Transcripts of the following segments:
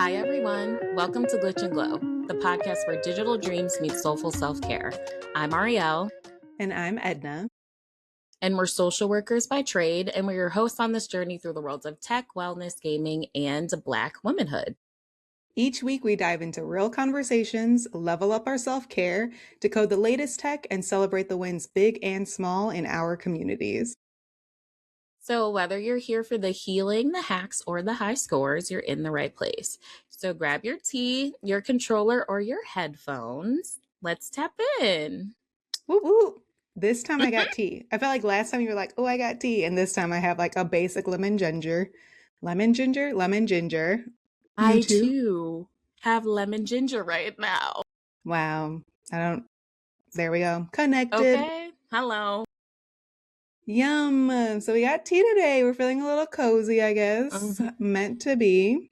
Hi, everyone. Welcome to Glitch and Glow, the podcast where digital dreams meet soulful self-care. I'm Ariel. And I'm Edna. And we're social workers by trade, and we're your hosts on this journey through the worlds of tech, wellness, gaming, and Black womanhood. Each week, we dive into real conversations, level up our self-care, decode the latest tech, and celebrate the wins big and small in our communities. So whether you're here for the healing, the hacks, or the high scores, you're in the right place. So grab your tea, your controller, or your headphones. Let's tap in. Whoop, whoop. This time I got tea. I felt like last time you were like, oh, I got tea. And this time I have like a basic lemon ginger. Lemon ginger? Lemon ginger. I too have lemon ginger right now. Wow. There we go. Connected. Okay. Hello. Yum. So we got tea today. We're feeling a little cozy, I guess. Meant to be.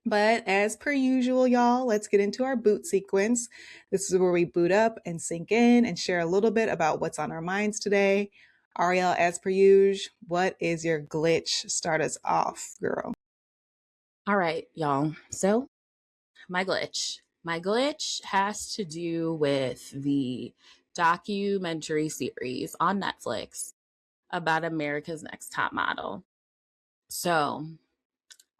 But as per usual, y'all, let's get into our boot sequence. This is where we boot up and sink in and share a little bit about what's on our minds today. Ariel, as per usual, what is your glitch? Start us off, girl. All right, y'all. So my glitch has to do with the documentary series on Netflix about America's Next Top Model. So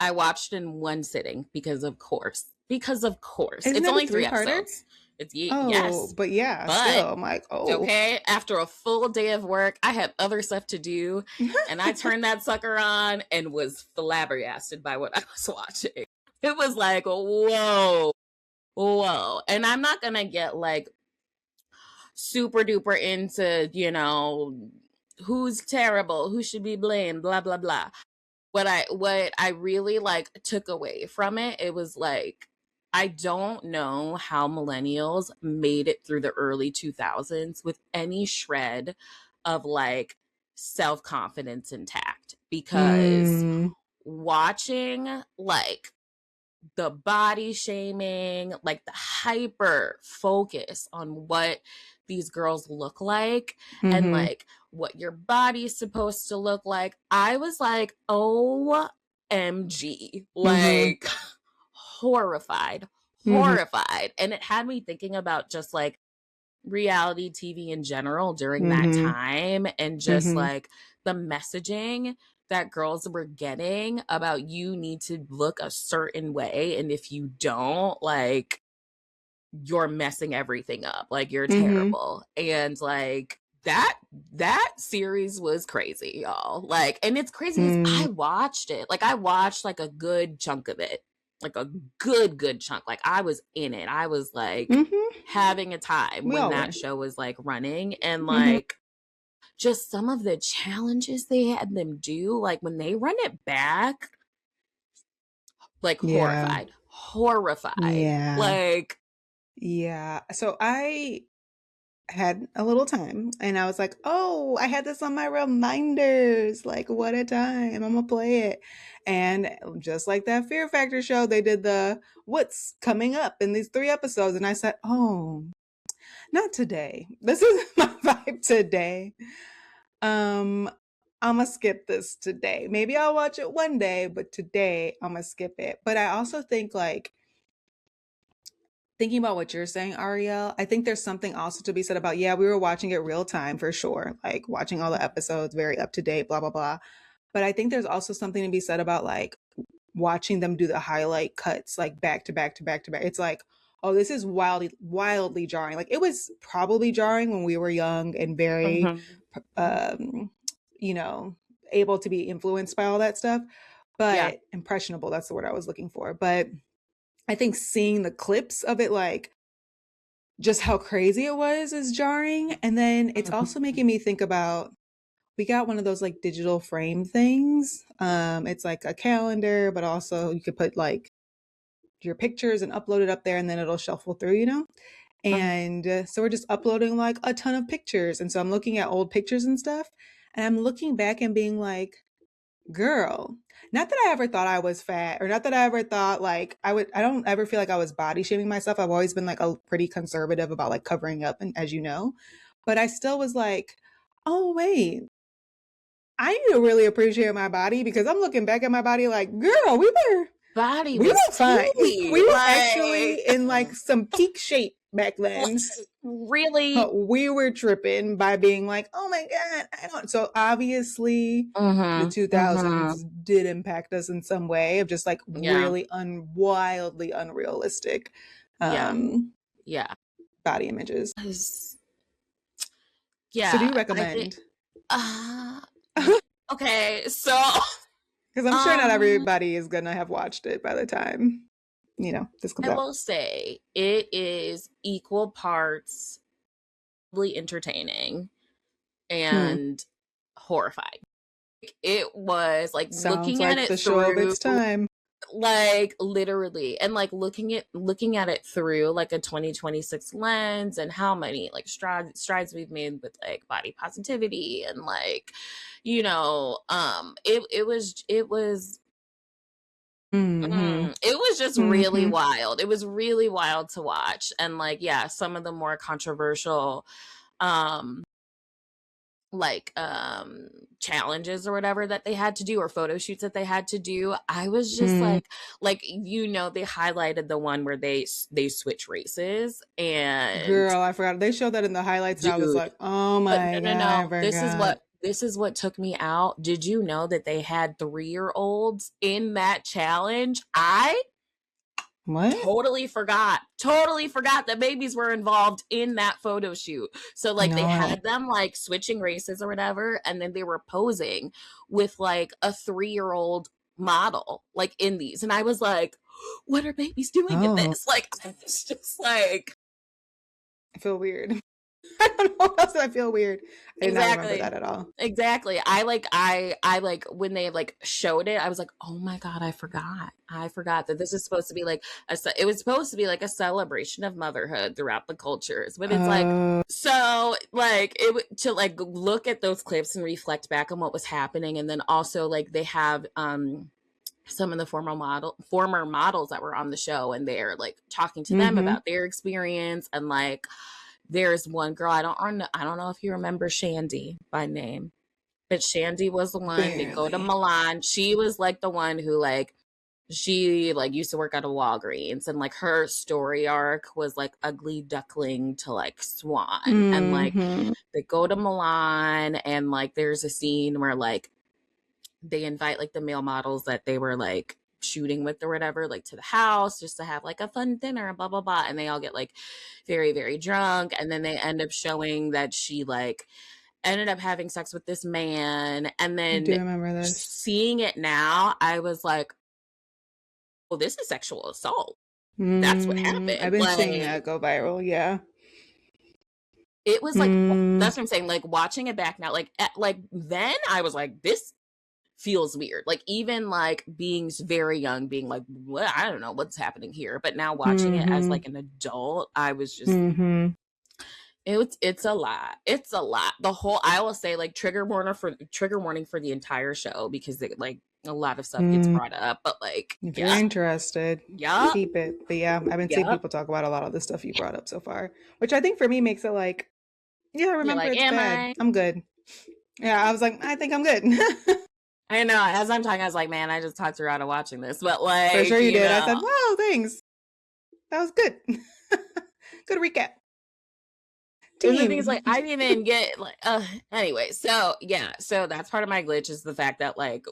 I watched in one sitting because of course. Isn't it's only 3 episodes. Yes. But yeah, but still, I'm like, okay, after a full day of work, I had other stuff to do, and I turned that sucker on and was flabbergasted by what I was watching. It was like, whoa. And I'm not gonna get like super duper into, who's terrible, who should be blamed, blah, blah, blah. What I really like took away from it was like, I don't know how millennials made it through the early 2000s with any shred of like self-confidence intact, because watching like the body shaming, like the hyper focus on what these girls look like and like what your body's supposed to look like, I was like, OMG, like horrified. And it had me thinking about just like reality TV in general during that time, and just like the messaging that girls were getting about you need to look a certain way, and if you don't, like, you're messing everything up, like you're terrible. And like that series was crazy, y'all. Like, and it's crazy because I watched it. Like, I watched like a good chunk of it, like a good chunk. Like, I was in it. I was like having a time when that show was like running, and like just some of the challenges they had them do, like when they run it back, like horrified. Yeah. Like, yeah. So I had a little time and I was like, oh, I had this on my reminders. Like, what a time. I'm gonna play it. And just like that Fear Factor show, they did the what's coming up in these 3 episodes. And I said, oh, not today. This is my vibe today. I'm gonna skip this today. Maybe I'll watch it one day, but today I'm gonna skip it. But I also think, like, thinking about what you're saying, Ariel, I think there's something also to be said about, yeah, we were watching it real time for sure, like watching all the episodes, very up to date, blah, blah, blah. But I think there's also something to be said about like watching them do the highlight cuts, like back to back to back to back. It's like, oh, this is wildly jarring. Like, it was probably jarring when we were young and very, able to be influenced by all that stuff, but impressionable. That's the word I was looking for. But I think seeing the clips of it, like just how crazy it was, is jarring. And then it's also making me think about, we got one of those like digital frame things. It's like a calendar, but also you could put like your pictures and upload it up there, and then it'll shuffle through, And so we're just uploading like a ton of pictures. And so I'm looking at old pictures and stuff, and I'm looking back and being like, girl, not that I ever thought I was fat, or not that I ever thought like I don't ever feel like I was body shaming myself. I've always been like a pretty conservative about like covering up, and as you know, but I still was like, oh wait, I need to really appreciate my body, because I'm looking back at my body like, girl, we body We was were fine. tea. We were actually in like some peak shape back then. Really? But we were tripping by being like, oh my God, I don't. So obviously the 2000s did impact us in some way of just like really wildly unrealistic yeah body images. Yeah. So do you recommend? Okay, so because I'm sure not everybody is gonna have watched it by the time this comes out. I will say it is equal parts really entertaining and horrifying. It was like sounds looking like at it the show of its time. Like literally, and like looking at it through like a 2026 lens, and how many like strides we've made with like body positivity, and like it was it was just really wild. It was really wild to watch. And like some of the more controversial challenges or whatever that they had to do, or photo shoots that they had to do, I was just like they highlighted the one where they switch races, and girl, I forgot they showed that in the highlights. Dude, and I was like, oh my God, this is what took me out. Did you know that they had 3-year-olds in that challenge? Totally forgot that babies were involved in that photo shoot. So like they had them like switching races or whatever, and then they were posing with like a 3-year-old model like in these, and I was like, what are babies doing in this? Like it's just like, I feel weird. I don't know what else I feel weird. I did not remember that at all. Exactly. I like when they like showed it, I was like, oh my God, I forgot that this is supposed to be like it was supposed to be like a celebration of motherhood throughout the cultures. But it's like, so like to like look at those clips and reflect back on what was happening. And then also like they have some of the former models that were on the show, and they're like talking to them about their experience. And like there's one girl, I don't know if you remember Shandy by name, but Shandy was the one that go to Milan. She was like the one who like, she like used to work at a Walgreens, and like her story arc was like ugly duckling to like swan. And like they go to Milan, and like there's a scene where like they invite like the male models that they were like shooting with or whatever, like to the house just to have like a fun dinner, blah blah blah, and they all get like very very drunk, and then they end up showing that she like ended up having sex with this man. And then I do remember this. Seeing it now, I was like, well, this is sexual assault. That's what happened. I've been seeing that go viral. Yeah, it was like that's what I'm saying, like watching it back now, like then I was like, this feels weird. Like even like being very young, being like, well, I don't know what's happening here. But now watching it as like an adult, I was just it's a lot. It's a lot. The whole, I will say, like trigger warning for the entire show, because it, like a lot of stuff gets brought up. But like if you're interested, keep it. But yeah, I've been seeing people talk about a lot of the stuff you brought up so far, which I think for me makes it like, remember, like, it's bad. I'm good. Yeah, I was like, I think I'm good. I know. As I'm talking, I was like, man, I just talked her out of watching this. But like, for sure you did. I said, wow, thanks. That was good. Good recap. And the thing is, like, I didn't even get like. Anyway, so yeah, so that's part of my glitch, is the fact that like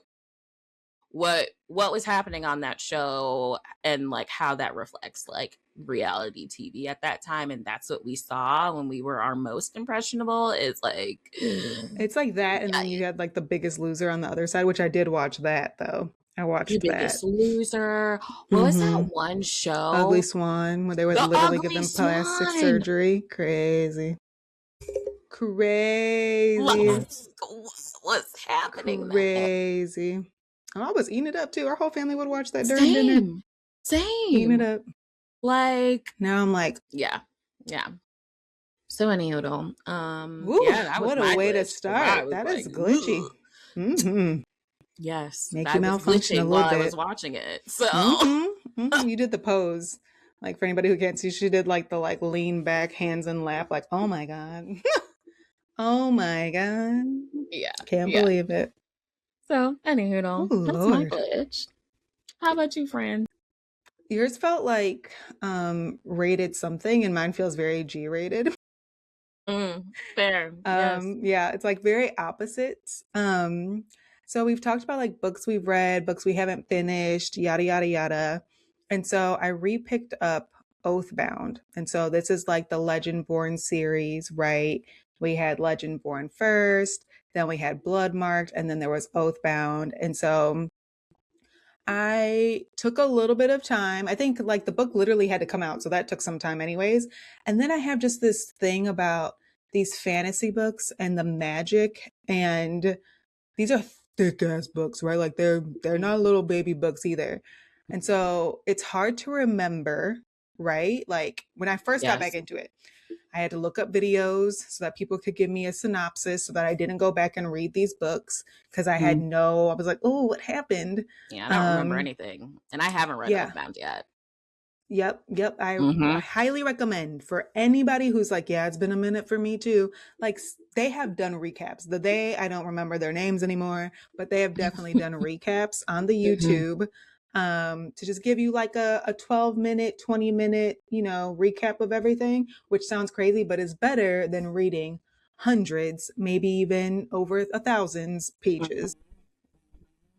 what was happening on that show, and like how that reflects like reality TV at that time, and that's what we saw when we were our most impressionable, is like it's like that. And then you had like The Biggest Loser on the other side, which I did watch that though. I watched The Biggest Loser. What was that one show? Ugly Swan, where they would literally give them plastic surgery. Crazy. What's happening? Crazy. I was eating it up too. Our whole family would watch that during dinner. Same. Eating it up. Like now I'm like, yeah. So anywho, that was what a way to start. That is glitchy. Yes, make you malfunction a little bit. I was watching it, so you did the pose. Like for anybody who can't see, she did like the like lean back, hands and laugh, like oh my god, oh my god, yeah, can't believe it. So anywho, that's my glitch. How about you, friend? Yours felt like rated something, and mine feels very G-rated. Fair. Yes. Yeah, it's like very opposites. So we've talked about like books we've read, books we haven't finished, yada yada yada. And so I repicked up Oathbound. And so this is like the Legendborn series, right? We had Legendborn first, then we had Bloodmarked, and then there was Oathbound. And so I took a little bit of time. I think like the book literally had to come out, so that took some time anyways. And then I have just this thing about these fantasy books and the magic, and these are thick ass books, right? Like they're not little baby books either. And so it's hard to remember, right? Like when I first got back Yes. into it, I had to look up videos so that people could give me a synopsis so that I didn't go back and read these books because I had I was like, oh, what happened? Yeah, I don't remember anything. And I haven't read Yeah. Oathbound yet. Yep. I highly recommend for anybody who's like, yeah, it's been a minute for me too. Like they have done recaps. I don't remember their names anymore, but they have definitely done recaps on the YouTube to just give you like a 12-minute, 20-minute, recap of everything, which sounds crazy, but is better than reading hundreds, maybe even over 1,000 pages.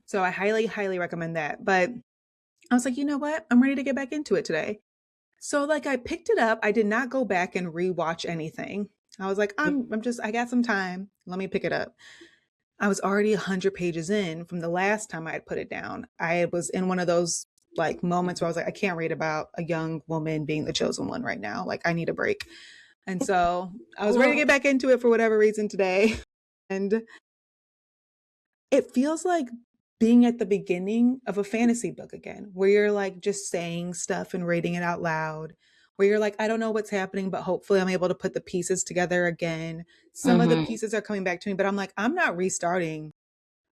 So I highly, highly recommend that. But I was like, you know what? I'm ready to get back into it today. So like I picked it up. I did not go back and rewatch anything. I was like, I got some time. Let me pick it up. I was already 100 pages in from the last time I had put it down. I was in one of those like moments where I was like, I can't read about a young woman being the chosen one right now. Like I need a break. And so I was ready to get back into it for whatever reason today. And it feels like being at the beginning of a fantasy book again, where you're like just saying stuff and reading it out loud, where you're like, I don't know what's happening, but hopefully I'm able to put the pieces together again. Some of the pieces are coming back to me, but I'm like, I'm not restarting.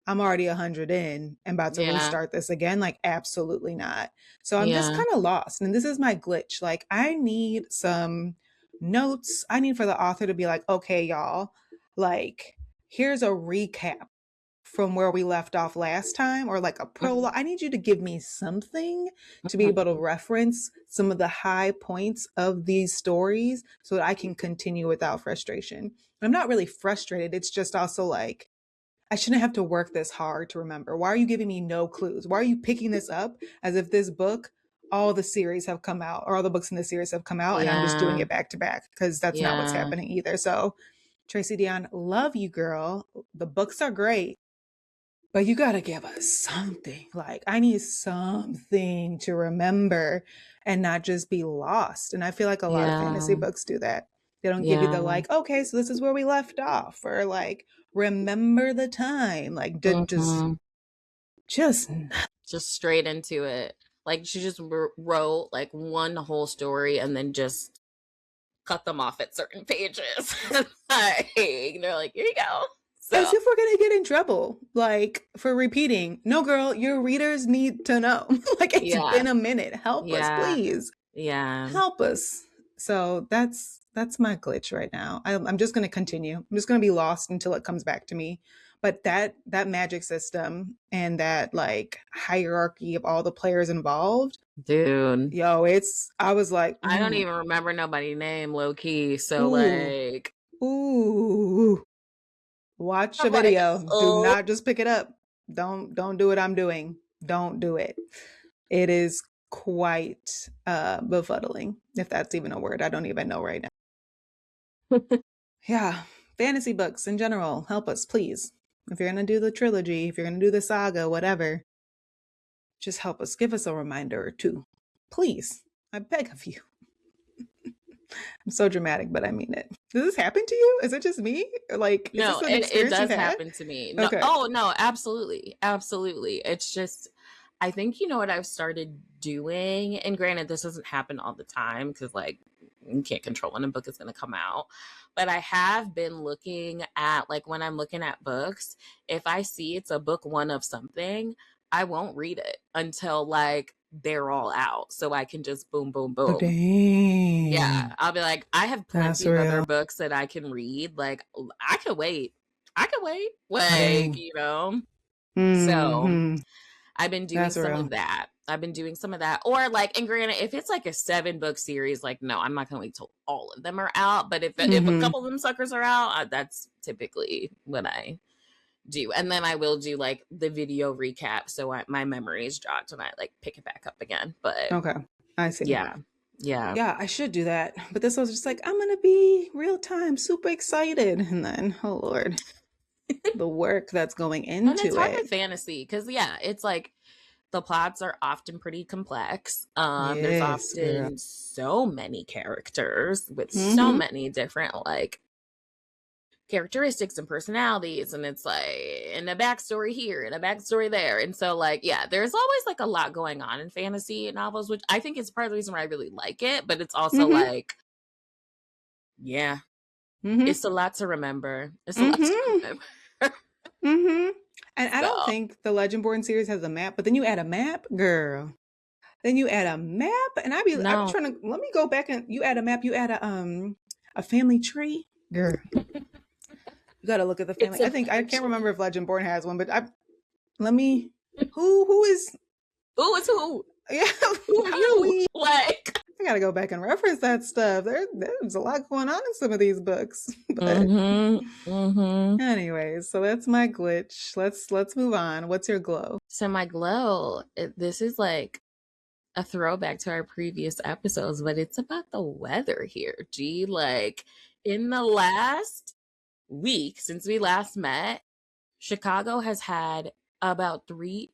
I'm already 100 in and about to restart this again. Like, absolutely not. So I'm just kind of lost. And this is my glitch. Like, I need some notes. I need for the author to be like, okay, y'all, like, here's a recap from where we left off last time, or like a prologue. I need you to give me something to be able to reference some of the high points of these stories so that I can continue without frustration. I'm not really frustrated. It's just also like, I shouldn't have to work this hard to remember. Why are you giving me no clues? Why are you picking this up as if this book, all the series have come out, or all the books in the series have come out, and I'm just doing it back to back? Because that's not what's happening either. So, Tracy Deonn, love you, girl. The books are great, but you got to give us something. Like, I need something to remember and not just be lost. And I feel like a lot of fantasy books do that. They don't give you the like, okay, so this is where we left off, or like, remember the time. Like, just straight into it. Like she just wrote like one whole story and then just cut them off at certain pages. Like, they're like, here you go. So. As if we're gonna get in trouble, like for repeating. No, girl, your readers need to know. Like it's been a minute. Help us, please. Yeah, help us. So that's my glitch right now. I'm just gonna continue. I'm just gonna be lost until it comes back to me. But that magic system and that like hierarchy of all the players involved, dude. Yo, I was like, I don't even remember nobody's name, low key. So like, watch the video. Do not just pick it up. Don't do what I'm doing. Don't do it. It is quite befuddling, if that's even a word. I don't even know right now. Yeah, fantasy books in general, help us, please. If you're gonna do the trilogy, if you're gonna do the saga, whatever, just help us. Give us a reminder or two, please. I beg of you. I'm so dramatic, but I mean it. Does this happen to you? Is it just me? Like, no, it does happen to me. No, okay. Oh no, absolutely. It's just, I think what I've started doing, and granted, this doesn't happen all the time because like you can't control when a book is going to come out, but I have been looking at, like, when I'm looking at books, if I see it's a book one of something, I won't read it until like they're all out, so I can just boom. Oh, dang. Yeah, I'll be like, I have plenty of other books that I can read. Like, I could wait. Like, So I've been doing some of that. I've been doing some of that. Or like, and granted, if it's like a 7-book series, like no, I'm not gonna wait till all of them are out. But if a couple of them suckers are out, that's typically what I do. And then I will do like the video recap, so my memory is jogged and I like pick it back up again. But Okay, I see. yeah. Yeah, I should do that. But this was just like, I'm gonna be real time, super excited, and then oh Lord, the work that's going into and it's hard it. with fantasy because it's like the plots are often pretty complex. There's Yes, girl. often so many characters with so many different like characteristics and personalities, and it's like and a backstory here and a backstory there, and so like there's always like a lot going on in fantasy novels, which I think is part of the reason why I really like it, but it's also like it's a lot to remember. It's a lot to remember. And I don't think the Legendborn series has a map, but then you add a map, girl. Then you add a map, and I'd be trying to let me go back and you add a map. You add a family tree, girl. You got to look at the family. I can't remember if Legendborn has one, but who is who? Yeah, who are you? Like I gotta go back and reference that stuff. There's a lot going on in some of these books. But anyways, so that's my glitch. Let's move on. What's your glow? So my glow, this is like a throwback to our previous episodes, but it's about the weather here. G, like in the last week since we last met, Chicago has had about three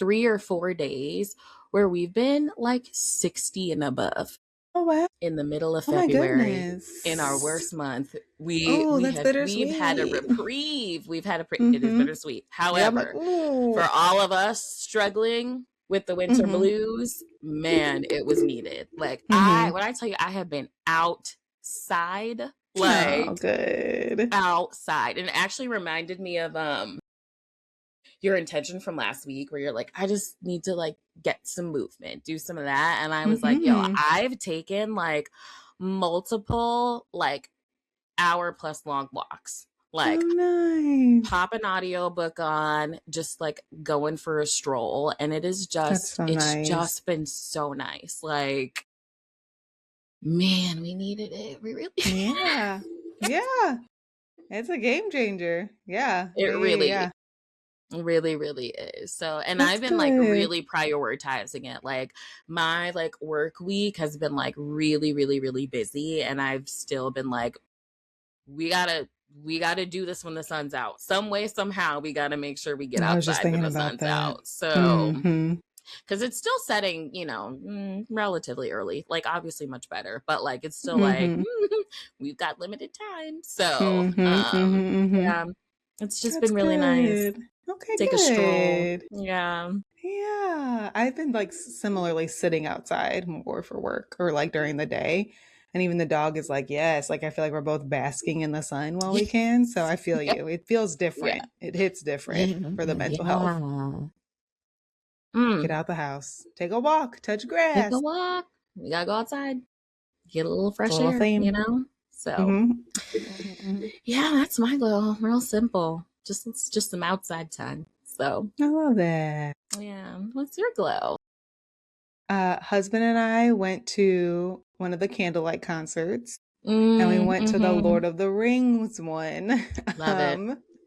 or 4 days where we've been like 60 and above. Oh wow! In the middle of February, in our worst month, we've had a reprieve. We've had it is bittersweet. However, for all of us struggling with the winter blues, man, it was needed. Like when I tell you, I have been outside, like good outside, and it actually reminded me of your intention from last week where you're like, I just need to like get some movement, do some of that. And I was like, yo, I've taken like multiple like hour-plus long walks, like nice. Pop an audiobook on, just like going for a stroll, and it is just just been so nice. Like, man, we needed it. We really yeah it's a game changer. It really, really is. So, and I've been like really prioritizing it. Like my like work week has been like really, really, really busy. And I've still been like, we gotta do this when the sun's out. Some way, somehow we gotta make sure we get outside when the sun's out. So, because it's still setting, relatively early, like obviously much better, but like it's still like we've got limited time. So, yeah, it's just been really nice. Okay, take good. a stroll. Yeah, I've been like similarly sitting outside more for work or like during the day, and even the dog is like, yes, like I feel like we're both basking in the sun while we can. So I feel you. It feels different. It hits different for the mental health. Get out the house, take a walk, touch grass. Take a walk. We gotta go outside, get a little fresh air. So yeah, that's my glow. Real simple. It's just some outside time. So I love that. Yeah. What's your glow? Husband and I went to one of the candlelight concerts, and we went to the Lord of the Rings one.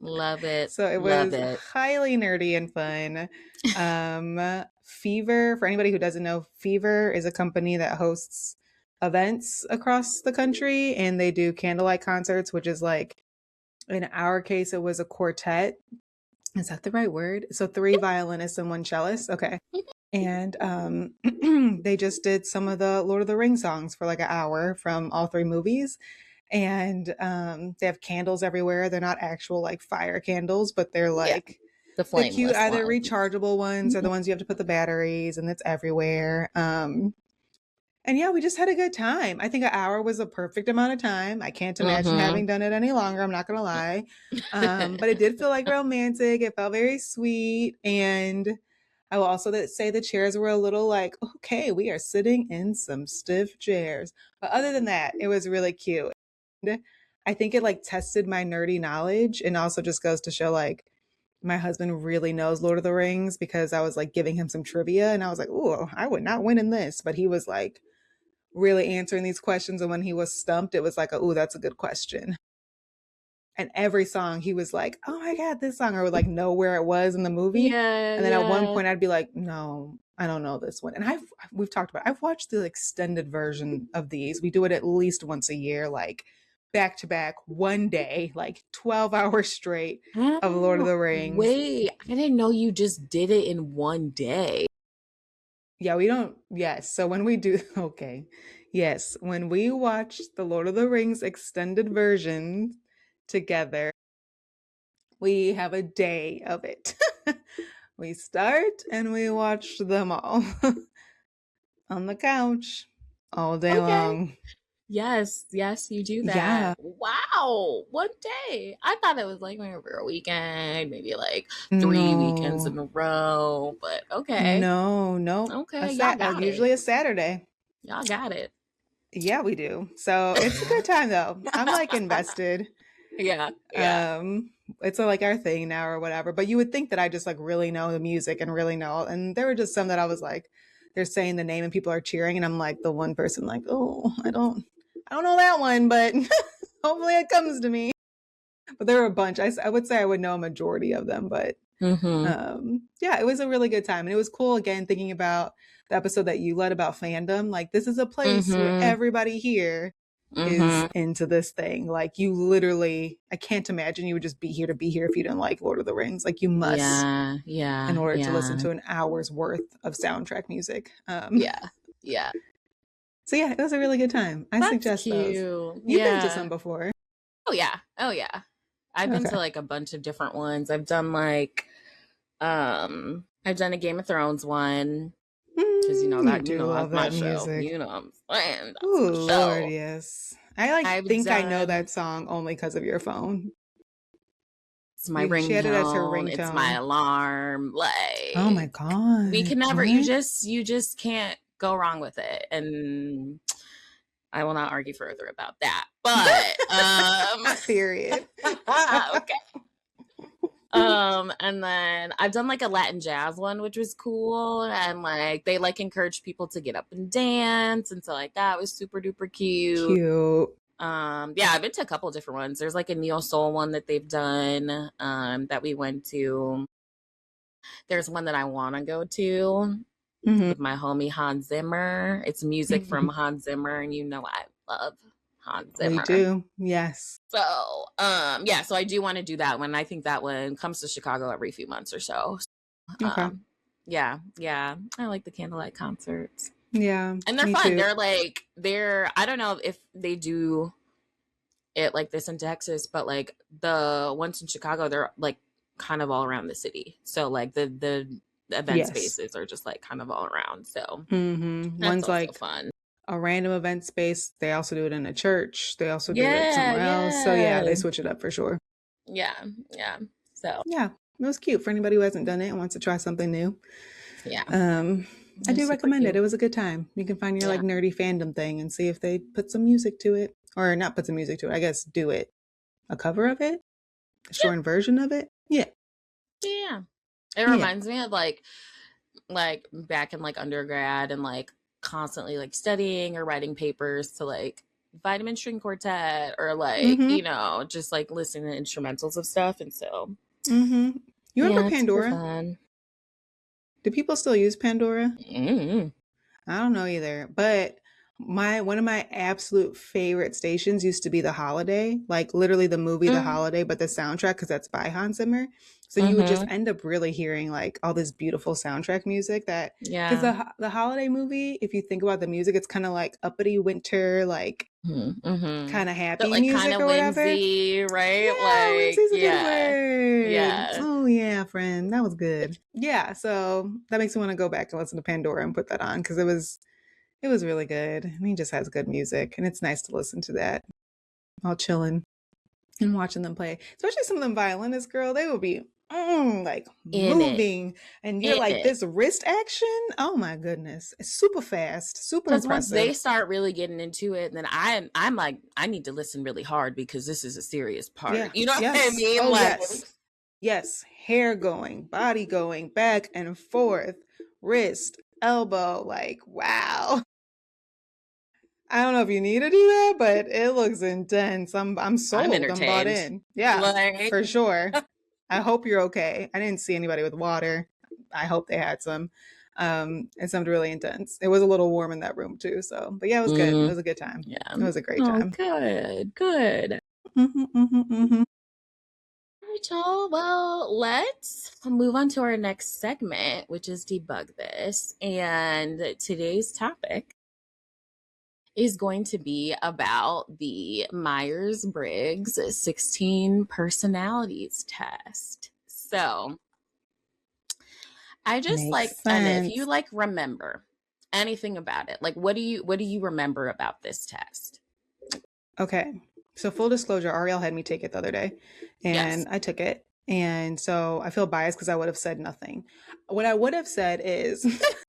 Love it. So it was highly nerdy and fun. Fever, for anybody who doesn't know, Fever is a company that hosts events across the country, and they do candlelight concerts, which is like, in our case, it was a quartet. Is that the right word? So 3 violinists and 1 cellist. Okay. And they just did some of the Lord of the Rings songs for like an hour from all 3 movies. And they have candles everywhere. They're not actual like fire candles, but they're like the cute, either rechargeable ones or the ones you have to put the batteries, and it's everywhere. And yeah, we just had a good time. I think an hour was a perfect amount of time. I can't imagine having done it any longer. I'm not going to lie. But it did feel like romantic. It felt very sweet. And I will also say the chairs were a little like, okay, we are sitting in some stiff chairs. But other than that, it was really cute. And I think it like tested my nerdy knowledge, and also just goes to show like, my husband really knows Lord of the Rings because I was like giving him some trivia and I was like, "Ooh, I would not win in this." But he was like really answering these questions, and when he was stumped, it was like, "Oh, that's a good question." And every song he was like, "Oh my god, this song," or would like know where it was in the movie. Yeah, And then at one yeah. point I'd be like, "No, I don't know this one." And we've talked about I've watched the extended version of these. We do it at least once a year, like back to back, one day, like 12 hours straight of Lord of Oh, the Rings. wait, I didn't know you just did it in one day. Yeah, we don't. Yes. So when we do, okay. Yes. When we watch the Lord of the Rings extended version together, we have a day of it. We start and we watch them all on the couch all day Okay. long. Yes, yes, you do Yeah. that. Wow, one day. I thought it was like maybe over a weekend, maybe like 3 weekends No, in a row, but okay. no. Okay, y'all got it. Usually a Saturday. Y'all got it. Yeah, we do. So it's a good time though. I'm like invested. Yeah, yeah. Um, it's like our thing now or whatever. But you would think that I just like really know the music and really know. And there were just some that I was like, they're saying the name and people are cheering, and I'm like the one person like, oh, I don't know that one, but hopefully it comes to me. But there were a bunch. I would say I would know a majority of them, but Mm-hmm. yeah, it was a really good time, and it was cool again thinking about the episode that you led about fandom. Like this is a place where Mm-hmm. everybody here is Mm-hmm. into this thing. Like you literally, I can't imagine you would just be here to be here if you didn't like Lord of the Rings. Like you must Yeah, yeah, in order to listen yeah. to an hour's worth of soundtrack music. Yeah, yeah. So yeah, it was a really good time. I That's suggest those. cute. You've been to some Yeah. before. Oh yeah. Oh yeah. I've been Okay. to like a bunch of different ones. I've done a Game of Thrones one because You you do know love that's my that show. music. You know what I'm saying? That's my Ooh, Lord, show. yes. I like I've think I know done that song only because of your phone. it's my She had it as her ringtone, it's my ringtone. alarm. Oh my Like we god. can never What? you just can't go wrong with it. And I will not argue further about that. Period. But okay. And then I've done like a Latin jazz one, which was cool. And like they like encourage people to get up and dance. And so like that was super duper cute. Cute. Yeah, I've been to a couple different ones. There's like a neo soul one that they've done, that we went to. There's one that I want to go to Mhm. with my homie Hans Zimmer. It's music from Hans Zimmer, and you know I love Hans We Zimmer. do. Yes. So, yeah, so I do want to do that one. I think that one comes to Chicago every few months or so. Okay. Yeah, yeah. I like the candlelight concerts. Yeah, And they're me fun. too. I don't know if they do it like this in Texas, but like the ones in Chicago, they're like kind of all around the city. So like the event Yes. spaces are just like kind of all around. So that's One's also like fun. a random event space. They also do it in a church. They also do it Yeah, somewhere else. So yeah, yeah. they switch it up for sure. Yeah, yeah. So, Yeah, it was cute for anybody who hasn't done it and wants to try something new. yeah. I It's do super recommend it. It cute. was a good time. You can find your like Yeah. nerdy fandom thing and see if they put some music to it, or not put some music to it. I guess do it a cover of it, a Yeah. shortened version of it. Yeah, Yeah. It yeah. reminds me of like back in like undergrad and like constantly like studying or writing papers to like Vitamin String Quartet or like, Mm-hmm. just like listening to instrumentals of stuff. And so, Mm-hmm. You remember yeah, it's super Pandora? fun. Do people still use Pandora? Mm-hmm. I don't know either, but my one of my absolute favorite stations used to be The Holiday, like literally the movie The Holiday, but the soundtrack because that's by Hans Zimmer. So you would just Mm-hmm. end up really hearing like all this beautiful soundtrack music that because Yeah. the Holiday movie, if you think about the music, it's kind of like uppity winter, like Mm-hmm. kind of But happy like kind music of or whatever. whimsy, right? Yeah, Like, whimsy's a good yeah. word. Yeah. Oh yeah, friend, that was good. Yeah, so that makes me want to go back and listen to Pandora and put that on because it was really good. And he just has good music, and it's nice to listen to that while chilling and watching them play. Especially some of them violinists, girl, they will be like In it. moving, and you're In like it. this wrist action. Oh my goodness, it's super fast, super Because once they impressive. start really getting into it, then I'm like, I need to listen really hard because this is a serious Yeah. part. You know what I Yes. mean? Oh Like, yes. Yes, hair going, body going, back and forth, wrist, elbow, like, wow. I don't know if you need to do that, but it looks intense. I'm I'm sold. I'm bought entertained. in. Yeah, Like, for sure. I hope you're okay. I didn't see anybody with water. I hope they had some. It sounded really intense. It was a little warm in that room too. So, but yeah, it was good. It mm, was a good time. yeah. It was a great Oh, time. good, good. Hmm. Rachel, well, let's move on to our next segment, which is Debug This. And today's topic is going to be about the Myers Briggs 16 personalities test. So, I just Makes like, and if you sense. like remember anything about it, like what do you remember about this test? Okay. So full disclosure, Ariel had me take it the other day, Yes. and I took it. And so I feel biased because I would have said nothing. What I would have said is,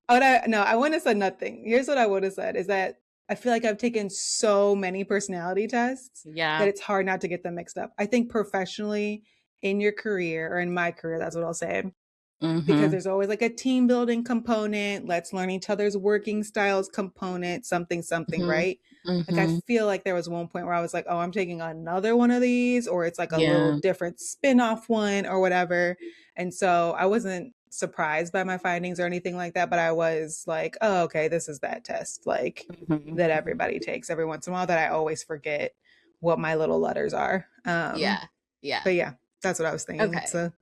I wouldn't have said nothing. Here's what I would have said is that I feel like I've taken so many personality tests that Yeah. it's hard not to get them mixed up. I think professionally in your career or in my career, that's what I'll say, because Mm-hmm. there's always like a team building component, let's learn each other's working styles component, something, something, Mm-hmm. right? Like I Mm-hmm. feel like there was one point where I was like, oh, I'm taking another one of these, or it's like a little Yeah. different spin-off one or whatever. And so I wasn't surprised by my findings or anything like that, but I was like, oh, okay, this is that test like Mm-hmm. that everybody takes every once in a while that I always forget what my little letters are. Yeah. Yeah. But yeah, that's what I was thinking. It's Okay. a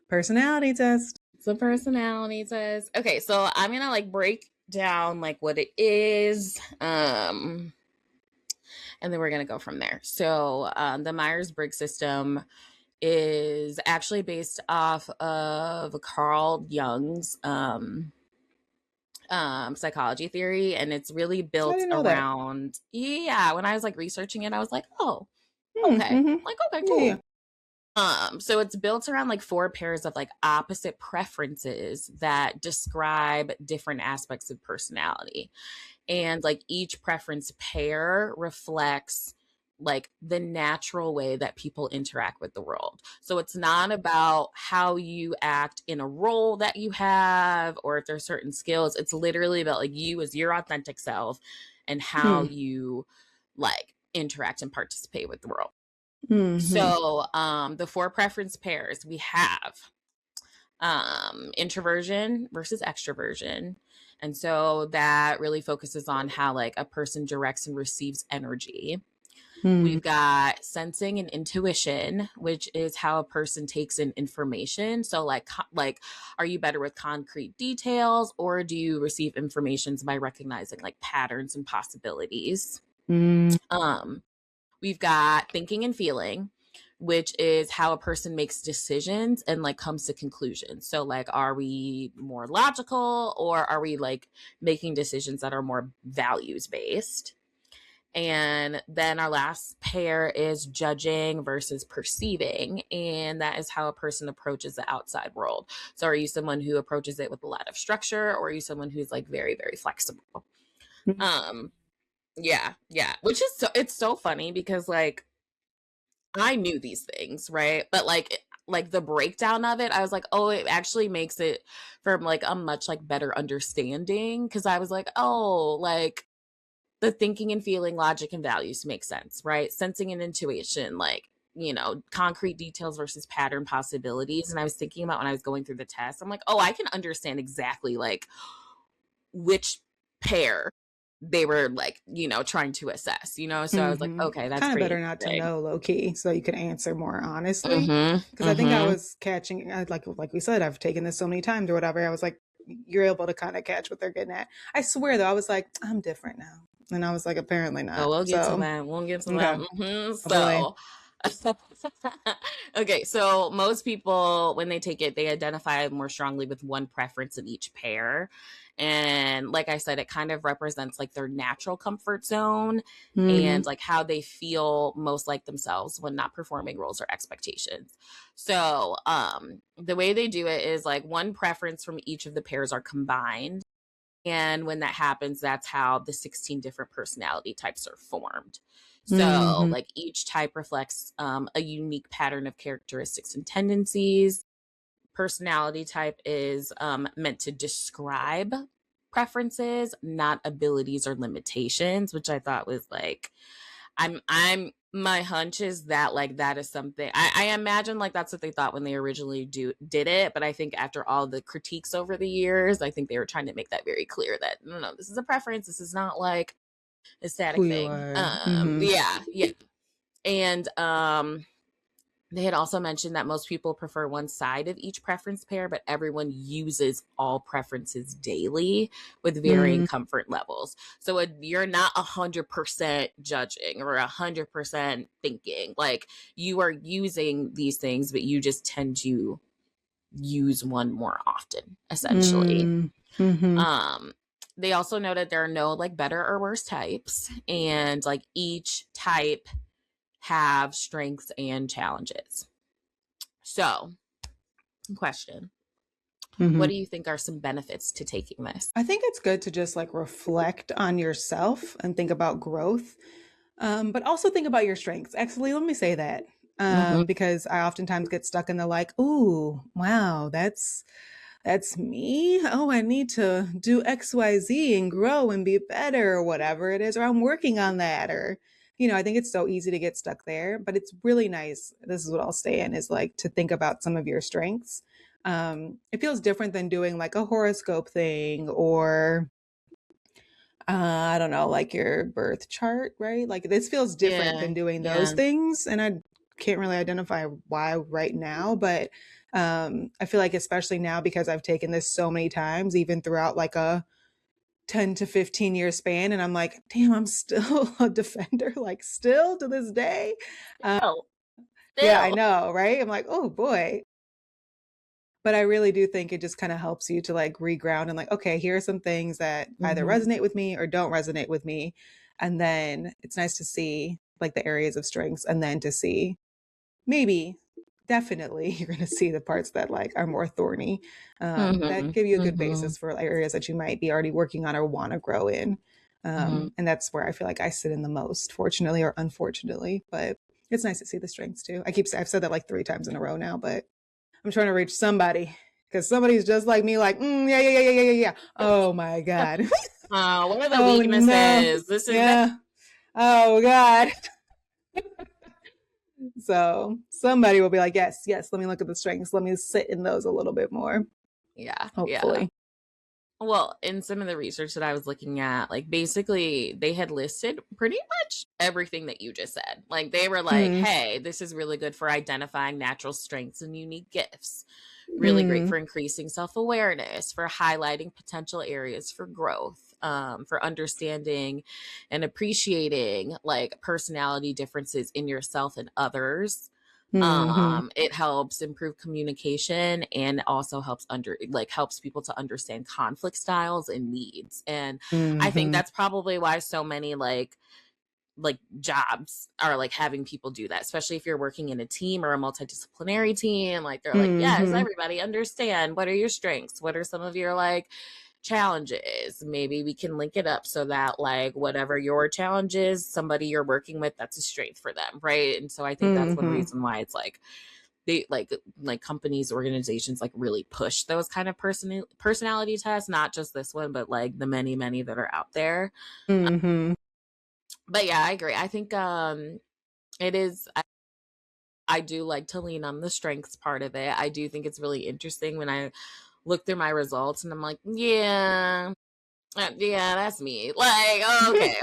personality test. So personality test. Okay, so I'm gonna like break down like what it is. And then we're gonna go from there. So the Myers-Briggs system is actually based off of Carl Jung's psychology theory, and it's really I built didn't know that. around, yeah, when I was like researching it, I was like, oh, okay, Mm-hmm. like, okay, Yeah, yeah. cool. So it's built around like four pairs of like opposite preferences that describe different aspects of personality. And like each preference pair reflects like the natural way that people interact with the world. So it's not about how you act in a role that you have or if there's certain skills. It's literally about like you as your authentic self and how Mm. you like interact and participate with the world. Mm-hmm. So the four preference pairs we have introversion versus extroversion. And so that really focuses on how like a person directs and receives energy. Mm. We've got sensing and intuition, which is how a person takes in information. So like are you better with concrete details or do you receive informations by recognizing like patterns and possibilities? Mm. Um We've got thinking and feeling, which is how a person makes decisions and like comes to conclusions. So like are we more logical or are we like making decisions that are more values based? And then our last pair is judging versus perceiving. And that is how a person approaches the outside world. So are you someone who approaches it with a lot of structure or are you someone who's like very, very flexible? Mm. Um, yeah, yeah. Which is it's so funny because like I knew these things, right? But like the breakdown of it, I was like, oh, it actually makes it from like a much like better understanding because I was like, oh, like the thinking and feeling, logic and values make sense, right? Sensing and intuition, like concrete details versus pattern possibilities. And I was thinking about when I was going through the test, I'm like, oh, I can understand exactly like which pair they were like, trying to assess, So I was like, Mm-hmm. okay, that's Kind of pretty better not to interesting. know low key so you can answer more honestly. Mm-hmm. Because I think I Mm-hmm. was catching, like we said, I've taken this so many times or whatever. I was like, you're able to kind of catch what they're getting at. I swear though, I was like, I'm different now, and I was like, apparently Oh, not. we'll get to So that. We'll get to that. okay, oh boy. So, okay. So most people, when they take it, they identify more strongly with one preference in each pair. And like I said, it kind of represents like their natural comfort zone Mm-hmm. and like how they feel most like themselves when not performing roles or expectations. So, the way they do it is like one preference from each of the pairs are combined. And when that happens, that's how the 16 different personality types are formed. So, like, each type reflects a unique pattern of characteristics and tendencies. Personality type is meant to describe preferences, not abilities or limitations, which I thought was like, my hunch is that like that is something I imagine like that's what they thought when they originally did it, but I think after all the critiques over the years, I think they were trying to make that very clear that no, this is a preference. This is not like a Who static you thing. are. Yeah, yeah. And they had also mentioned that most people prefer one side of each preference pair, but everyone uses all preferences daily with varying comfort levels. So you're not 100% judging or 100% thinking. Like, you are using these things, but you just tend to use one more often, essentially. They also noted there are no like better or worse types, and like each type have strengths and challenges. So, question. What do you think are some benefits to taking this? I think it's good to just like reflect on yourself and think about growth, but also think about your strengths. Actually, let me say that because I oftentimes get stuck in the like, ooh, wow, that's me. Oh, I need to do XYZ and grow and be better or whatever it is, or I'm working on that, or I think it's so easy to get stuck there, but it's really nice. This is what I'll stay in is like to think about some of your strengths. It feels different than doing like a horoscope thing or I don't know, like your birth chart, right? Like this feels different than doing those things. And I can't really identify why right now, but I feel like especially now because I've taken this so many times, even throughout like a 10 to 15 year span, and I'm like, damn, I'm still a defender, like still to this day. Still. Yeah, I know, right? I'm like, oh boy. But I really do think it just kind of helps you to like reground and like, okay, here are some things that either resonate with me or don't resonate with me. And then it's nice to see like the areas of strengths and then to see maybe definitely you're going to see the parts that like are more thorny that give you a good basis for areas that you might be already working on or want to grow in. And that's where I feel like I sit in the most, fortunately or unfortunately, but it's nice to see the strengths too. I've said that like 3 times in a row now, but I'm trying to reach somebody because somebody's just like me, like, yeah. Oh my God. What are the weaknesses? No. This is yeah. Oh God. So somebody will be like, yes, let me look at the strengths. Let me sit in those a little bit more. Yeah. Hopefully. Yeah. Well, in some of the research that I was looking at, like basically they had listed pretty much everything that you just said. Like they were like, hey, this is really good for identifying natural strengths and unique gifts. Really great for increasing self-awareness, for highlighting potential areas for growth, for understanding and appreciating like personality differences in yourself and others. It helps improve communication and also helps people to understand conflict styles and needs. And I think that's probably why so many like jobs are like having people do that, especially if you're working in a team or a multidisciplinary team. Like they're like, yes, everybody understand what are your strengths, what are some of your like challenges. Maybe we can link it up so that like whatever your challenge is, somebody you're working with, that's a strength for them, right? And so I think that's one reason why it's like they like companies, organizations like really push those kind of personality tests, not just this one, but like the many that are out there. But yeah, I agree. I think it is. I do like to lean on the strengths part of it. I do think it's really interesting when I look through my results and I'm like, yeah, that's me. Like,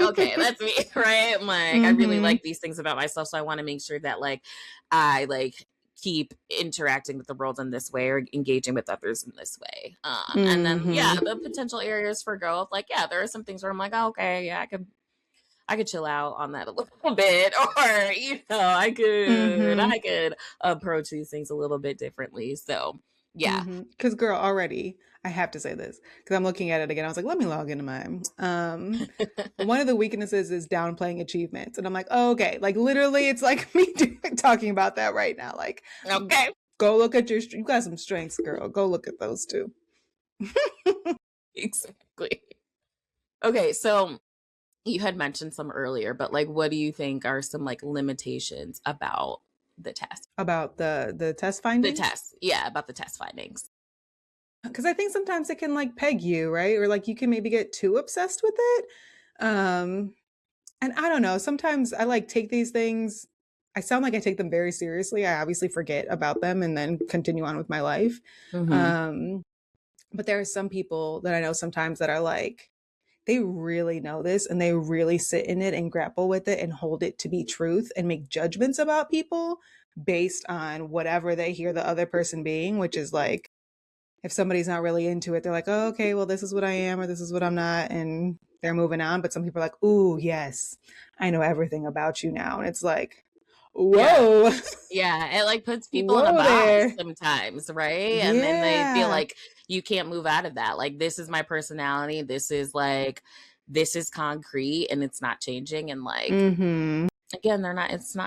okay, that's me, right? I'm like, I really like these things about myself, so I want to make sure that like I like keep interacting with the world in this way or engaging with others in this way. And then the potential areas for growth, like there are some things where I'm like, oh, okay, yeah, I could chill out on that a little bit, or I could approach these things a little bit differently. So yeah, because girl, already I have to say this because I'm looking at it again. I was like, let me log into mine. One of the weaknesses is downplaying achievements, and I'm like, oh, okay, like literally, it's like me talking about that right now. Like, okay, go look at you got some strengths, girl. Go look at those too. Exactly. Okay, so You had mentioned some earlier, but like, what do you think are some like limitations about the test? About the test The findings? test, yeah, about the test findings. Because I think sometimes it can like peg you, right? Or like you can maybe get too obsessed with it. Um, and I don't know. Sometimes I like take these things. I sound like I take them very seriously. I obviously forget about them and then continue on with my life. Mm-hmm. Um, but there are some people that I know sometimes that are like, they really know this and they really sit in it and grapple with it and hold it to be truth and make judgments about people based on whatever they hear the other person being, which is like, if somebody's not really into it, they're like, oh, okay, well, this is what I am or this is what I'm not. And they're moving on. But some people are like, ooh, yes, I know everything about you now. And it's like, Yeah. whoa, Yeah, it like puts people in a whoa box there. sometimes, right? And then they feel Yeah. like you can't move out of that. Like, this is my personality. This is like, this is concrete and it's not changing. And like, Mm-hmm. again,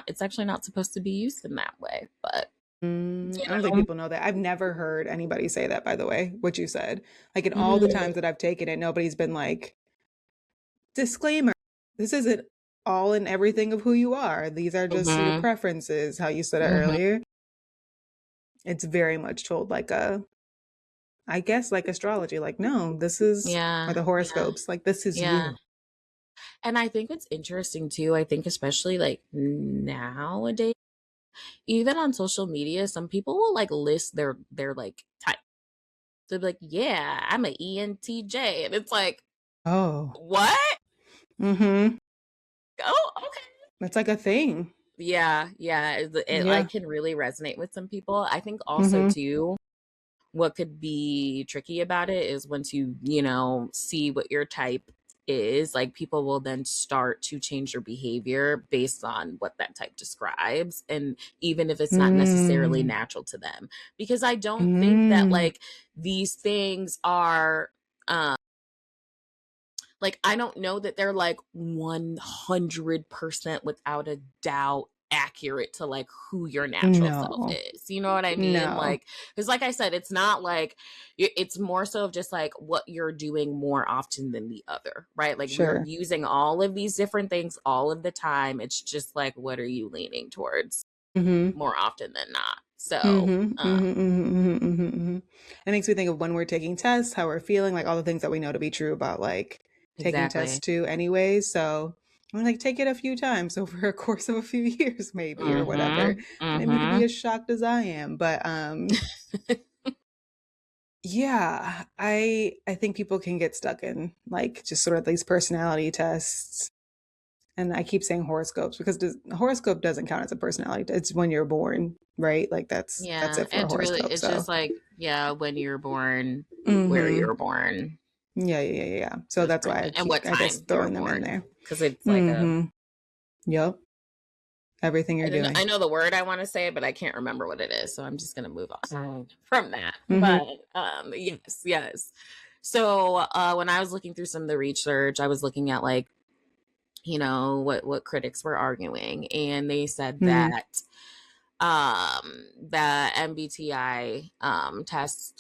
it's actually not supposed to be used in that way. But, I you don't think know, people know that. I've never heard anybody say that, by the way, what you said. Like in all the mm, times that I've taken it, nobody's been like, disclaimer, this isn't all and everything of who you are. These are just your mhm, preferences, how you said it mhm. earlier. It's very much told like I guess like astrology, like, no, this is, or Yeah, the yeah, horoscopes, like, this is yeah. you. And I think it's interesting too. I think especially like nowadays, even on social media, some people will like list their like type. They'll be like, "Yeah, I'm an ENTJ," and it's like, Oh. "What? Mm-hmm. Oh, okay." It's like a thing. Yeah, yeah. It Yeah. like can really resonate with some people. I think also Mm-hmm. too, what could be tricky about it is once you see what your type is, like people will then start to change your behavior based on what that type describes. And even if it's not necessarily Mm. natural to them, because I don't think that Mm. like these things are, um, like, I don't know that they're like 100% without a doubt accurate to like who your natural self No. is. You know what I mean? No. Like, because like I said, it's not like it's more so of just like what you're doing more often than the other, right? Like, we're Sure. using all of these different things all of the time. It's just like, what are you leaning towards Mm-hmm. more often than not? So, Mm-hmm. Mm-hmm. Mm-hmm. Mm-hmm. Mm-hmm. It makes me think of when we're taking tests, how we're feeling, like all the things that we know to be true about like taking tests exactly. too anyways. So I'm like, take it a few times over a course of a few years, maybe, or whatever. Mm-hmm. Maybe you could be Mm-hmm. as shocked as I am. But yeah, I think people can get stuck in like just sort of these personality tests. And I keep saying horoscopes because the horoscope doesn't count as a personality. It's when you're born, right? Like that's Yeah, it for a horoscope. it's So just like, yeah, when you're born, where hmm you're born. yeah, yeah, yeah, yeah. So That's that's pretty why much, I and keep, what I guess, time you were throwing them in born, there. because it's like a, Hmm. Yep. Everything you're I doing. know the word I want to say, but I can't remember what it is, so I'm just gonna move on from that. Hmm. But yes, yes. So when I was looking through some of the research, I was looking at like, what critics were arguing, and they said Hmm. that the MBTI test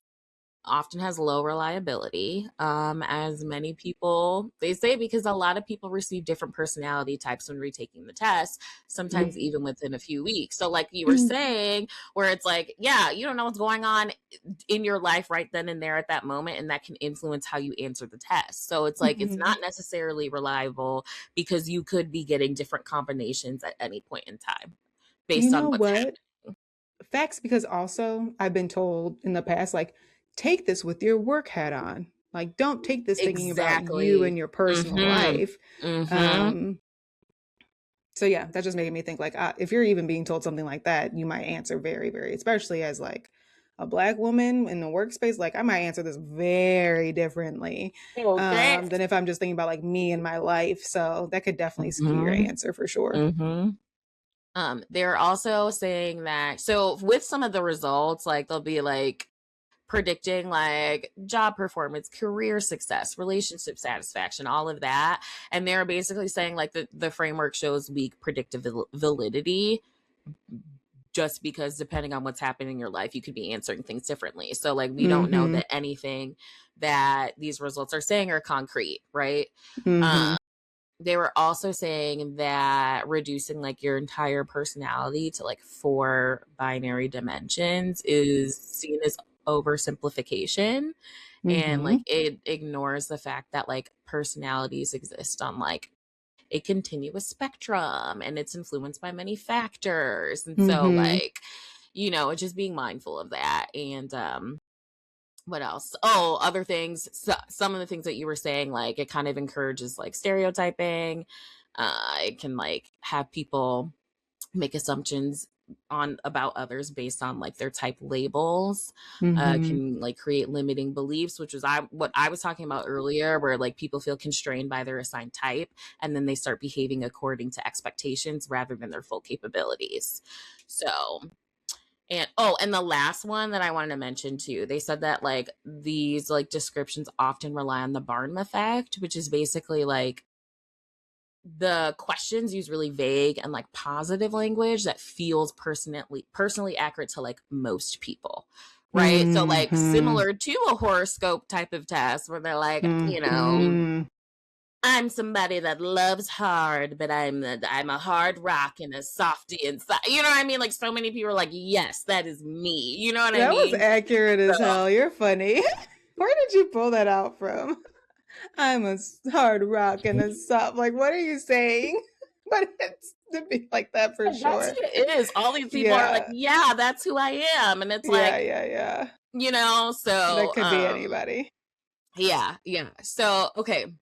often has low reliability, as many people they say, because a lot of people receive different personality types when retaking the test, sometimes even within a few weeks. So like you were saying, where it's like, yeah, you don't know what's going on in your life right then and there at that moment, and that can influence how you answer the test. So it's like it's Hmm. not necessarily reliable, because you could be getting different combinations at any point in time You based on know what's what? happening. Facts, because also I've been told in the past, like, take this with your work hat on. Like, don't take this thinking about you and Exactly. your personal Mm-hmm. life. Mm-hmm. Um, so yeah, that just made me think like, if you're even being told something like that, you might answer very, very, especially as like a black woman in the workspace. Like, I might answer this very differently Okay. than if I'm just thinking about like me and my life. So that could definitely skew your Mm-hmm. answer for sure. Mm-hmm. They're also saying that, so with some of the results, like they'll be like predicting like job performance, career success, relationship satisfaction, all of that. And they're basically saying like the framework shows weak predictive validity, just because depending on what's happening in your life, you could be answering things differently. So like we don't know Mm-hmm. that anything that these results are saying are concrete, right? Mm-hmm. Um, they were also saying that reducing like your entire personality to like four binary dimensions is seen as oversimplification, and Mm-hmm. like it ignores the fact that like personalities exist on like a continuous spectrum and it's influenced by many factors. And so Mm-hmm. like, just being mindful of that. And what else? Oh, other things. So, some of the things that you were saying, like it kind of encourages like stereotyping. It can like have people make assumptions on about others based on like their type labels. Mm-hmm. Can like create limiting beliefs, which was what I was talking about earlier, where like people feel constrained by their assigned type and then they start behaving according to expectations rather than their full capabilities. So, and the last one that I wanted to mention too, they said that like these like descriptions often rely on the Barnum effect, which is basically like the questions use really vague and like positive language that feels personally accurate to like most people. Right. So like Mm-hmm. similar to a horoscope type of test where they're like, Mm-hmm. I'm somebody that loves hard, but I'm a hard rock and a softy inside. You know what I mean? Like so many people are like, yes, that is me. You know what I That was mean? accurate as So hell. You're funny. Where did you pull that out from? I'm a hard rock and a soft. Like, what are you saying? But it's to be like that for that's sure. who it is. All these people are like, Yeah. yeah, that's who I am. And it's Yeah, like, yeah, yeah. That so could be anybody. yeah, yeah. So okay,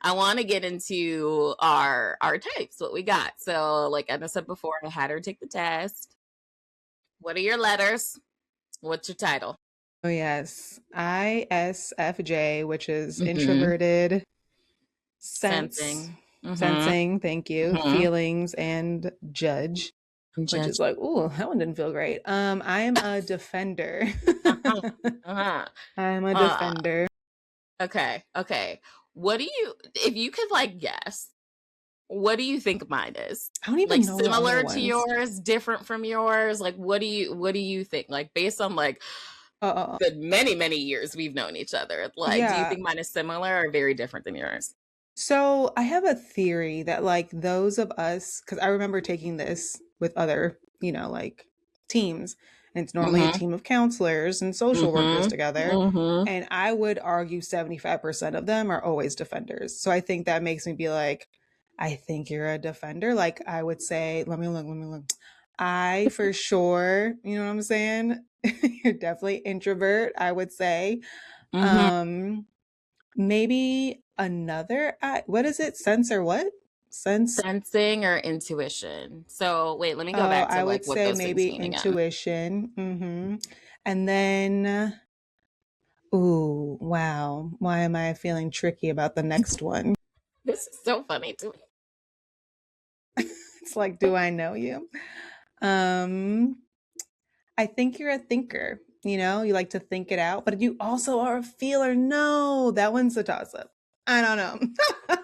I want to get into our types, what we got. So like I said before, I had her take the test. What are your letters? What's your title? Oh yes. ISFJ, which is Mm-hmm. introverted, sense, Sensing. Mm-hmm. sensing, thank you, Mm-hmm. feelings, and judge, which is Judge. like, ooh, that one didn't feel great. I am a defender. Uh-huh. Uh-huh. I'm a Uh, defender. okay. Okay. What do you, if you could like guess, what do you think mine is? I don't even Like know the other similar to ones. yours, different from yours? Like what do you think? Like based on like Uh, the many, many years we've known each other, like do you yeah. think mine is similar or very different than yours? So I have a theory that like those of us, because I remember taking this with other, like teams, and it's normally a Mm-hmm. team of counselors and social workers Mm-hmm. together. Mm-hmm. And I would argue 75% of them are always defenders. So I think that makes me be like, I think you're a defender. Like I would say, let me look. I for sure, you know what I'm saying? You're definitely introvert, I would say. Mm-hmm. Um, Maybe another what is it? Sense or what? Sense. Sensing or intuition. So wait, let me go Oh, back to I like would what say those things maybe mean again. intuition. And then, ooh, wow. Why am I feeling tricky about the next one? This is so funny to me. It's like, do I know you? Um, I think you're a thinker. You like to think it out, but you also are a feeler. No, that one's a toss up. I don't know.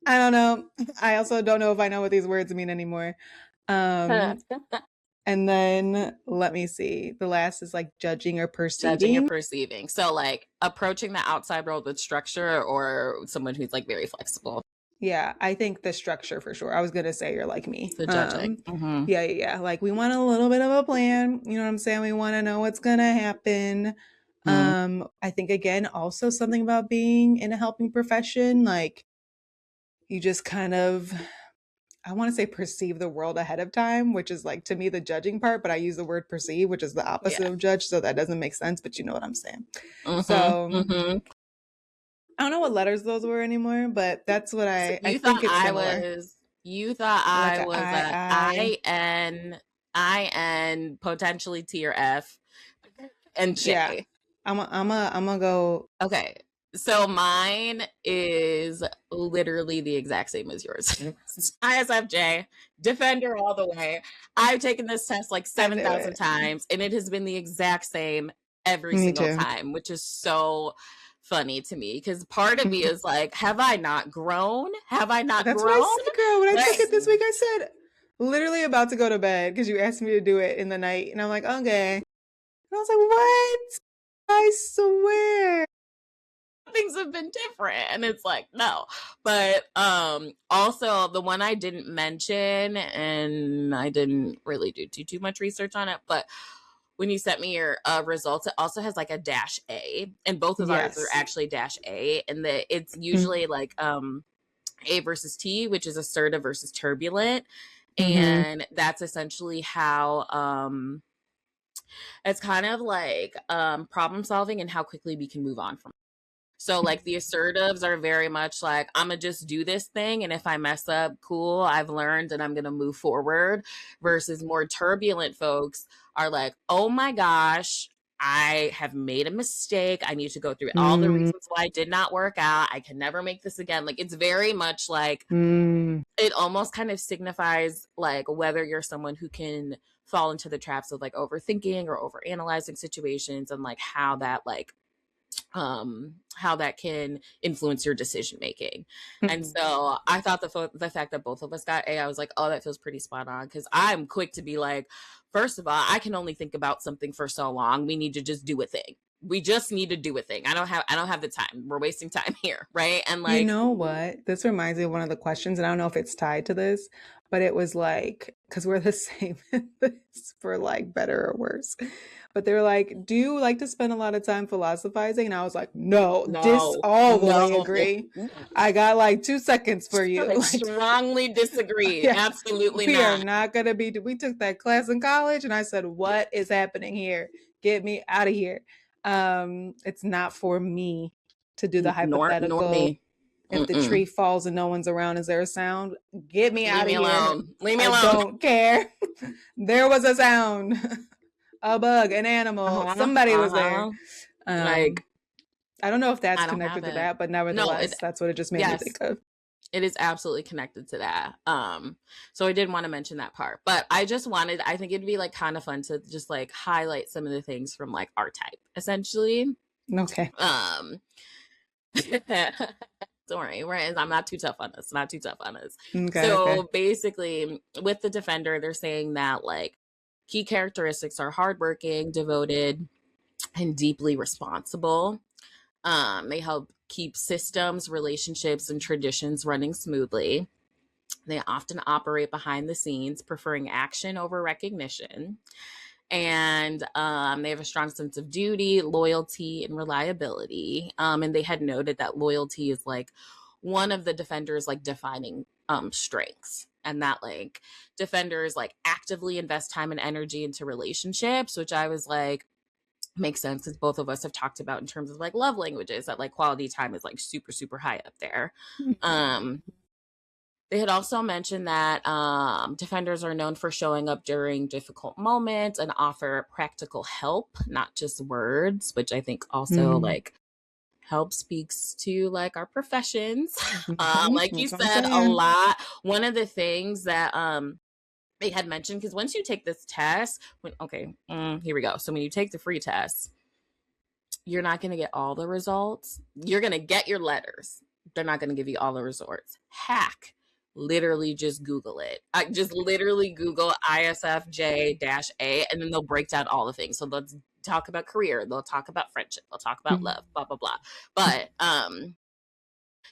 I don't know. I also don't know if I know what these words mean anymore. Um, and then let me see. The last is like judging or Judging or perceiving. perceiving. So like approaching the outside world with structure or someone who's like very flexible. Yeah, I think the structure for sure. I was gonna say you're like me. So judging. Mm-hmm. Yeah, yeah, yeah. Like we want a little bit of a plan. You know what I'm saying? We want to know what's gonna happen. Mm-hmm. I think again, also something about being in a helping profession, like you just kind of I want to say perceive the world ahead of time, which is like to me the judging part, but I use the word perceive, which is the opposite Yeah. of judge, so that doesn't make sense, but you know what I'm saying. Mm-hmm. So Mm-hmm. I don't know what letters those were anymore, but that's what So I think it's similar. you thought Like I a was a I I N potentially T or F and yeah. J. I'm gonna go. Okay. So mine is literally the exact same as yours. ISFJ, defender all the way. I've taken this test like I knew 7,000 it. times and it has been the exact same every Me single too. time, which is so funny to me because part of me is like, have I not grown? Have I not That's what I grown? said, girl. When I took Like, it this week, I said literally about to go to bed because you asked me to do it in the night, and I'm like, okay. And I was like, what? I swear. things have been different. And it's like, no. But also the one I didn't mention, and I didn't really do too much research on it, but when you sent me your results, it also has like a -A, and both of ours are Yes. actually -A, and it's usually like A versus T, which is assertive versus turbulent. And that's essentially how it's kind of like problem solving and how quickly we can move on from it. So like the assertives are very much like, I'm gonna just do this thing, and if I mess up, cool, I've learned and I'm gonna move forward. Versus more turbulent folks are like, oh my gosh, I have made a mistake, I need to go through all the reasons why it did not work out, I can never make this again. Like it's very much like it almost kind of signifies like whether you're someone who can fall into the traps of like overthinking or overanalyzing situations, and like how that can influence your decision making. And so I thought the fact that both of us got A, I was like, oh, that feels pretty spot on, because I'm quick to be like, first of all, I can only think about something for so long, we need to just do a thing. We just need to do a thing. I don't have the time. We're wasting time here, right? And like, you know what? This reminds me of one of the questions, and I don't know if it's tied to this, but it was like, because we're the same in this, for like better or worse. But they were like, do you like to spend a lot of time philosophizing? And I was like, no. I agree. I got like 2 seconds for you. I strongly disagree. Yeah, absolutely we not. are not going to be, we took that class in college and I said, what is happening here? Get me out of here. It's not for me to do the hypothetical. Nor me. If the tree falls and no one's around, is there a sound? Get me out of here. Leave me alone. I don't care. There was a sound. A bug, an animal, somebody was there. Like, I don't know if that's connected to that, but nevertheless, that's what it just made me think of. It is absolutely connected to that. So I did want to mention that part, but I think it'd be like kind of fun to just like highlight some of the things from like our type, essentially. Okay. Don't worry, I'm not too tough on this. Okay, so basically, with the defender, they're saying that like key characteristics are hardworking, devoted, and deeply responsible. They help keep systems, relationships, and traditions running smoothly. They often operate behind the scenes, preferring action over recognition. And they have a strong sense of duty, loyalty, and reliability. And they had noted that loyalty is like one of the defenders' like defining strengths, and that like defenders like actively invest time and energy into relationships, which I was like, makes sense, because both of us have talked about in terms of like love languages that like quality time is like super, super high up there. They had also mentioned that defenders are known for showing up during difficult moments and offer practical help, not just words, which I think also like help speaks to like our professions. Like you said, a lot. One of the things that they had mentioned, because once you take this test, here we go. So when you take the free test, you're not going to get all the results. You're going to get your letters. They're not going to give you all the results. Hack. Literally just Google it. I just literally Google ISFJ-A, and then they'll break down all the things. So they'll talk about career, they'll talk about friendship, they'll talk about love, blah, blah, blah. But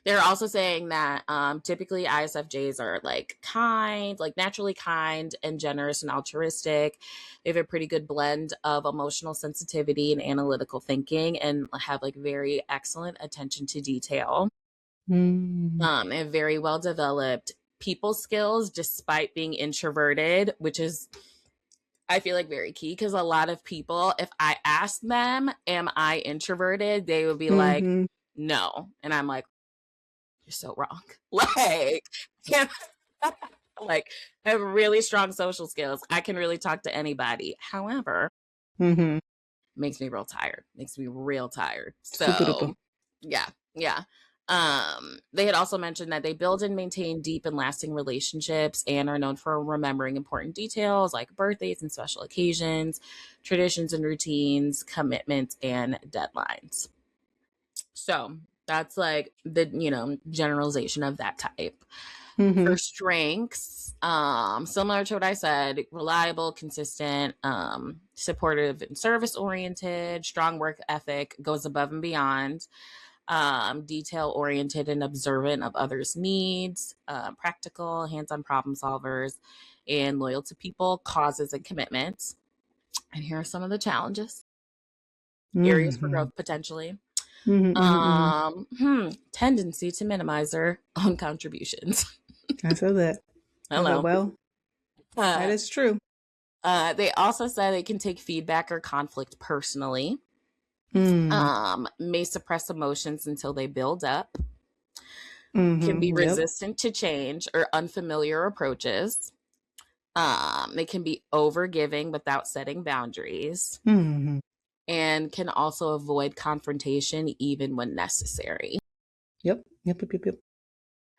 they're also saying that typically ISFJs are like kind, like naturally kind and generous and altruistic. They have a pretty good blend of emotional sensitivity and analytical thinking, and have like very excellent attention to detail. And very well developed people skills despite being introverted, which is, I feel like, very key, because a lot of people, if I ask them, am I introverted, they would be like, no. And I'm like, you're so wrong. Like, like, I have really strong social skills. I can really talk to anybody. However, makes me real tired. So, yeah. They had also mentioned that they build and maintain deep and lasting relationships and are known for remembering important details like birthdays and special occasions, traditions and routines, commitments, and deadlines. So that's like the, generalization of that type. For strengths, similar to what I said, reliable, consistent, supportive and service oriented, strong work ethic, goes above and beyond. detail oriented and observant of others' needs, practical, hands on problem solvers, and loyal to people, causes, and commitments. And here are some of the challenges, areas for Mm-hmm. growth potentially. Mm-hmm, mm-hmm. Tendency to minimize their own contributions. I said that. I said, Hello. well, that Uh, is true. they also said they can take feedback or conflict personally. Mm. May suppress emotions until they build up. Can be Mm-hmm. Yep. resistant to change or unfamiliar approaches. They can be overgiving without setting boundaries, Mm-hmm. and can also avoid confrontation even when necessary. Yep. Yep. Yep. Yep. Yep.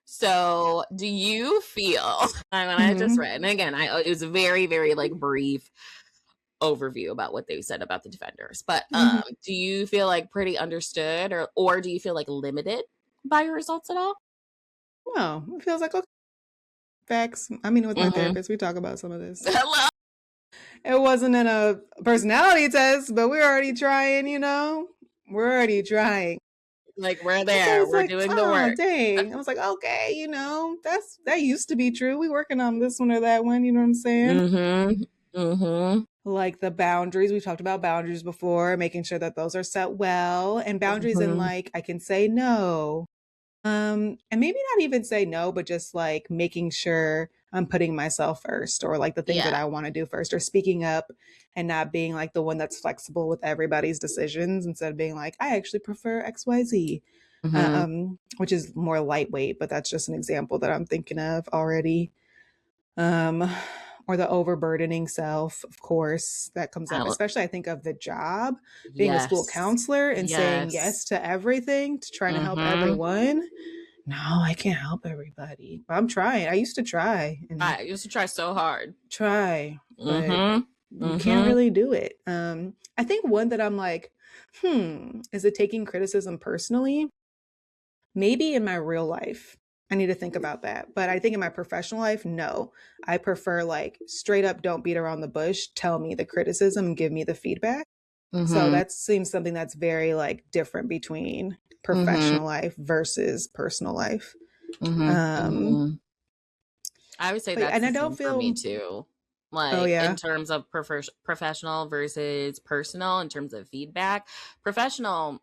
So, do you feel when I just Mm-hmm. read, and again, it was a very, very like brief overview about what they said about the defenders, but Mm-hmm. do you feel like pretty understood, or do you feel like limited by your results at all? No, it feels like okay. Facts. I mean, with my Mm-hmm. therapist, we talk about some of this. Hello. It wasn't in a personality test, but we're already trying, you know? We're already trying. Like we're So there, it's we're like, doing the oh work. dang. I was like, okay, you know, that used to be true. We working on this one or that one, you know what I'm saying? Mm-hmm. Mm-hmm. Like the boundaries. We've talked about boundaries before, making sure that those are set well. And boundaries in Mm-hmm. like I can say no. And maybe not even say no, but just like making sure I'm putting myself first or like the things that Yeah. I want to do first or speaking up and not being like the one that's flexible with everybody's decisions instead of being like, I actually prefer XYZ, Mm-hmm. which is more lightweight, but that's just an example that I'm thinking of already. Um, or the overburdening self, of course, that comes up, especially I think of the job, being a school Yes. counselor and saying Yes. yes to everything, to trying to help Mm-hmm. everyone. No, I can't help everybody. I'm trying. I used to try and I used to try so hard. try, but Mm-hmm. you can't Mm-hmm. really do it. I think one that I'm like, is it taking criticism personally? Maybe in my real life. I need to think about that. But I think in my professional life, no. I prefer like straight up don't beat around the bush, tell me the criticism and give me the feedback. So Mm-hmm. that seems something that's very like different between Mm-hmm. professional life versus personal life. Mm-hmm. Um, Mm-hmm. I would say but that's and the I don't same for me feel too. oh Like in yeah. terms of professional versus personal, in terms of feedback, professional,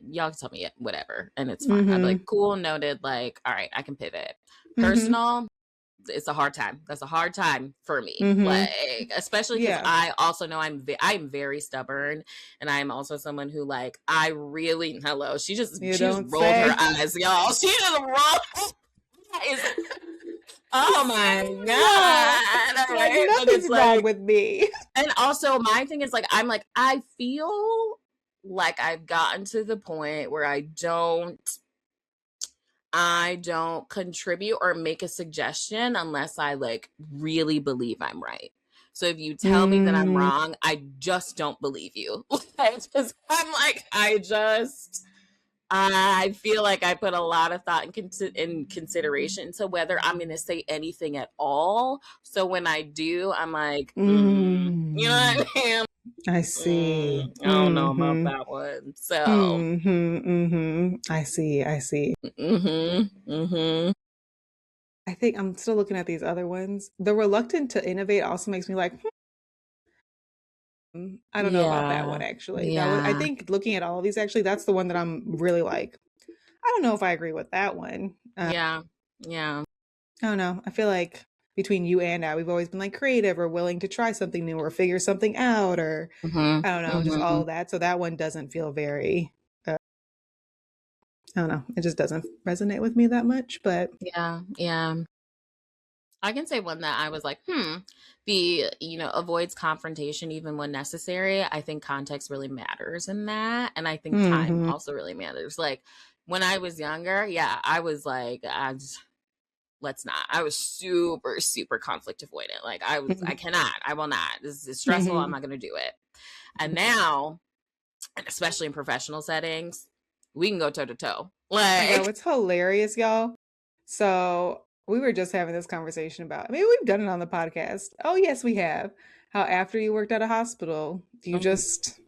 y'all can tell me whatever, and it's fine. I'd be like, Mm-hmm. cool, noted. Like, all right, I can pivot. Mm-hmm. Personal, it's a hard time. That's a hard time for me. Mm-hmm. Like, especially because Yeah. I also know I'm very stubborn, and I'm also someone who like I really hello. You She just don't rolled her say. eyes, y'all. She just rolled. Is oh my Y'all, god! All like right, but nothing's it's wrong like, with me. and also my thing is like I'm like I feel like I've gotten to the point where I don't contribute or make a suggestion unless I like really believe I'm right. So if you tell me that I'm Mm, wrong, I just don't believe you. I'm like, I feel like I put a lot of thought in consideration to whether I'm going to say anything at all. So when I do, I'm like, you know what mm. I mean? I see. I don't know about Mm-hmm. that one. So, Mm-hmm. Mm-hmm. I see. I see. mm-hmm. I think I'm still looking at these other ones. The reluctant to innovate also makes me like, I don't know about that one Yeah, actually. That was I yeah. think looking at all of these actually, that's the one that I'm really like, I don't know if I agree with that one. Yeah. Yeah. I don't know. I feel like between you and I, we've always been like creative or willing to try something new or figure something out or Mhm. I don't know, just all Mhm. of that. So that one doesn't feel very, I don't know, it just doesn't resonate with me that much. But Yeah. Yeah. I can say one that I was like, the, avoids confrontation even when necessary. I think context really matters in that. And I think time hmm also really matters. Like when I was younger, yeah, I was like, let's not. I was super, super conflict avoidant. Like I cannot, I will not. This is stressful. I'm hmm not going to do it. And now, and especially in professional settings, we can go toe to toe. Yo, Like, it's hilarious, y'all. So we were just having this conversation about, maybe we've done it on the podcast. Oh, yes, we have. How after you worked at a hospital, you mhm. just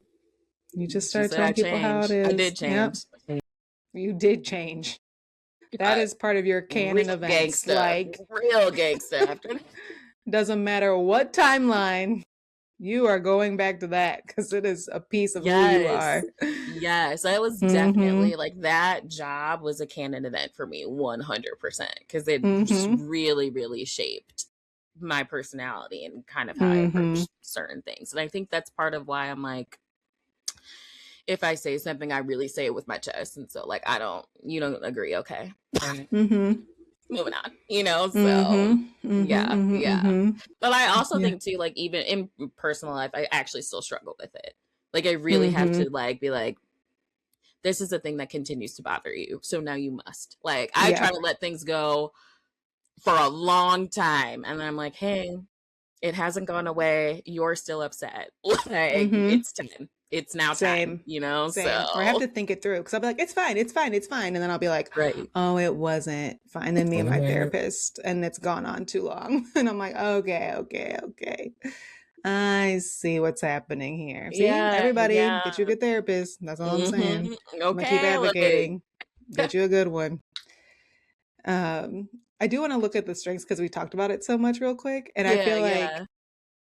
You just She start said I telling people how it changed. is. I did Yep. change. You did change. That is part of your canon Real events. gangsta. Like, Real gangsta. doesn't matter what timeline, you are going back to that because it is a piece of who you are. Yes, that was definitely like that job was a canon event for me 100% because it just really, really shaped my personality and kind of how I approach certain things. And I think that's part of why I'm like, if I say something, I really say it with my chest. And so like, you don't agree. Okay. Moving on, so yeah. But I also think too, like even in personal life, I actually still struggle with it. Like I really have to like be like, this is a thing that continues to bother you. So now you must. Like I try to let things go for a long time. And then I'm like, hey, it hasn't gone away. You're still upset. Like it's time. It's now time, Same. So or I have to think it through because I'll be like, it's fine. And then I'll be like, oh, it wasn't fine. And then me and my therapist, and it's gone on too long. And I'm like, okay. I see what's happening here. See, everybody, get you a good therapist. That's all I'm saying. Okay, I'm gonna keep advocating. Get you a good one. I do want to look at the strengths because we talked about it so much real quick. And I feel like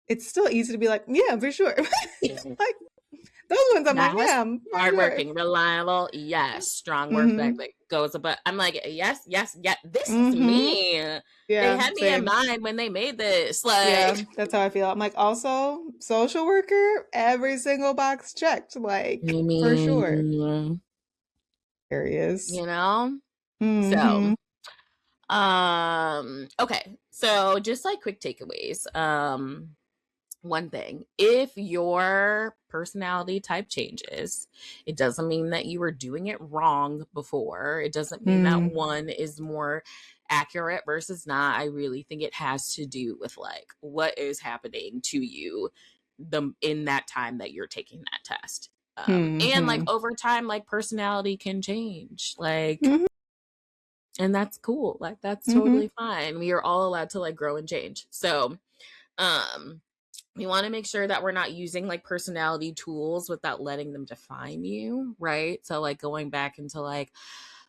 it's still easy to be like, yeah, for sure. Like, those ones I'm like, yeah, I'm hardworking, reliable, strong work that goes above. I'm like, yes, this is me. Yeah, they had me in mind when they made this. Like, that's how I feel. I'm like, also social worker, every single box checked, like for sure. Areas, So, okay, so just like quick takeaways. One thing, if your personality type changes, it doesn't mean that you were doing it wrong before. It doesn't mean that one is more accurate versus not. I really think it has to do with like what is happening to you in that time that you're taking that test. And like over time, like personality can change. Like and that's cool. Like that's totally fine. We are all allowed to like grow and change. So we want to make sure that we're not using like personality tools without letting them define you, right? So like going back into like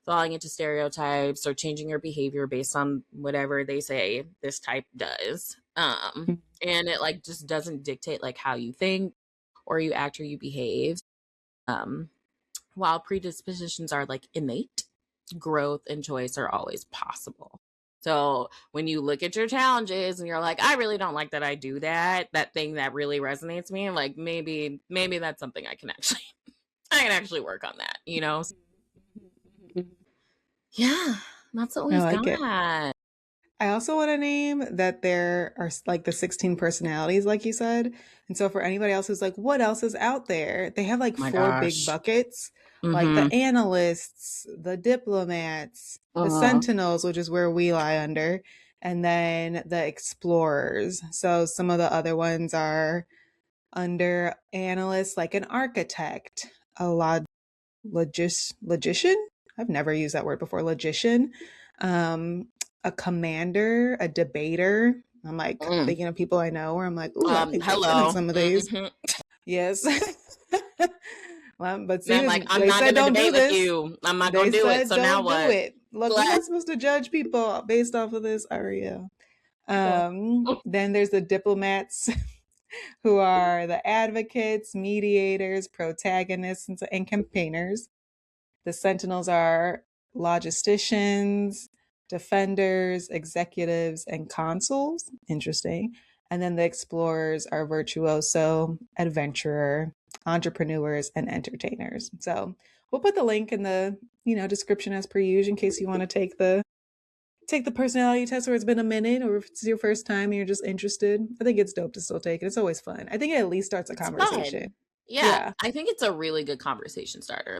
falling into stereotypes or changing your behavior based on whatever they say this type does. And it like just doesn't dictate like how you think or you act or you behave. While predispositions are like innate, growth and choice are always possible. So when you look at your challenges and you're like, I really don't like that I do that thing that really resonates with me, like maybe that's something I can actually work on that, Yeah, that's what we've got. I also want to name that there are like the 16 personalities, like you said. And so for anybody else who's like, what else is out there? They have like 4 big buckets, like the analysts, the diplomats, the sentinels, which is where we lie under, and then the explorers. So some of the other ones are under analysts, like an architect, a logician. I've never used that word before. Logician. A commander, a debater. I'm like thinking of people I know where I'm like, ooh, I think hello. Some of these. Yes. But see, I'm like, I'm not going to debate with you. I'm not going to do it. So now what? Do it. Look, we're not supposed to judge people based off of this area. Then there's the diplomats who are the advocates, mediators, protagonists, and campaigners. The sentinels are logisticians, defenders, executives, and consuls. Interesting. And then the explorers are virtuoso, adventurer, entrepreneurs, and entertainers. So we'll put the link in the description as per usual in case you want to take the personality test or it's been a minute or if it's your first time and you're just interested. I think it's dope to still take it. It's always fun. I think it at least starts a conversation. Yeah, I think it's a really good conversation starter.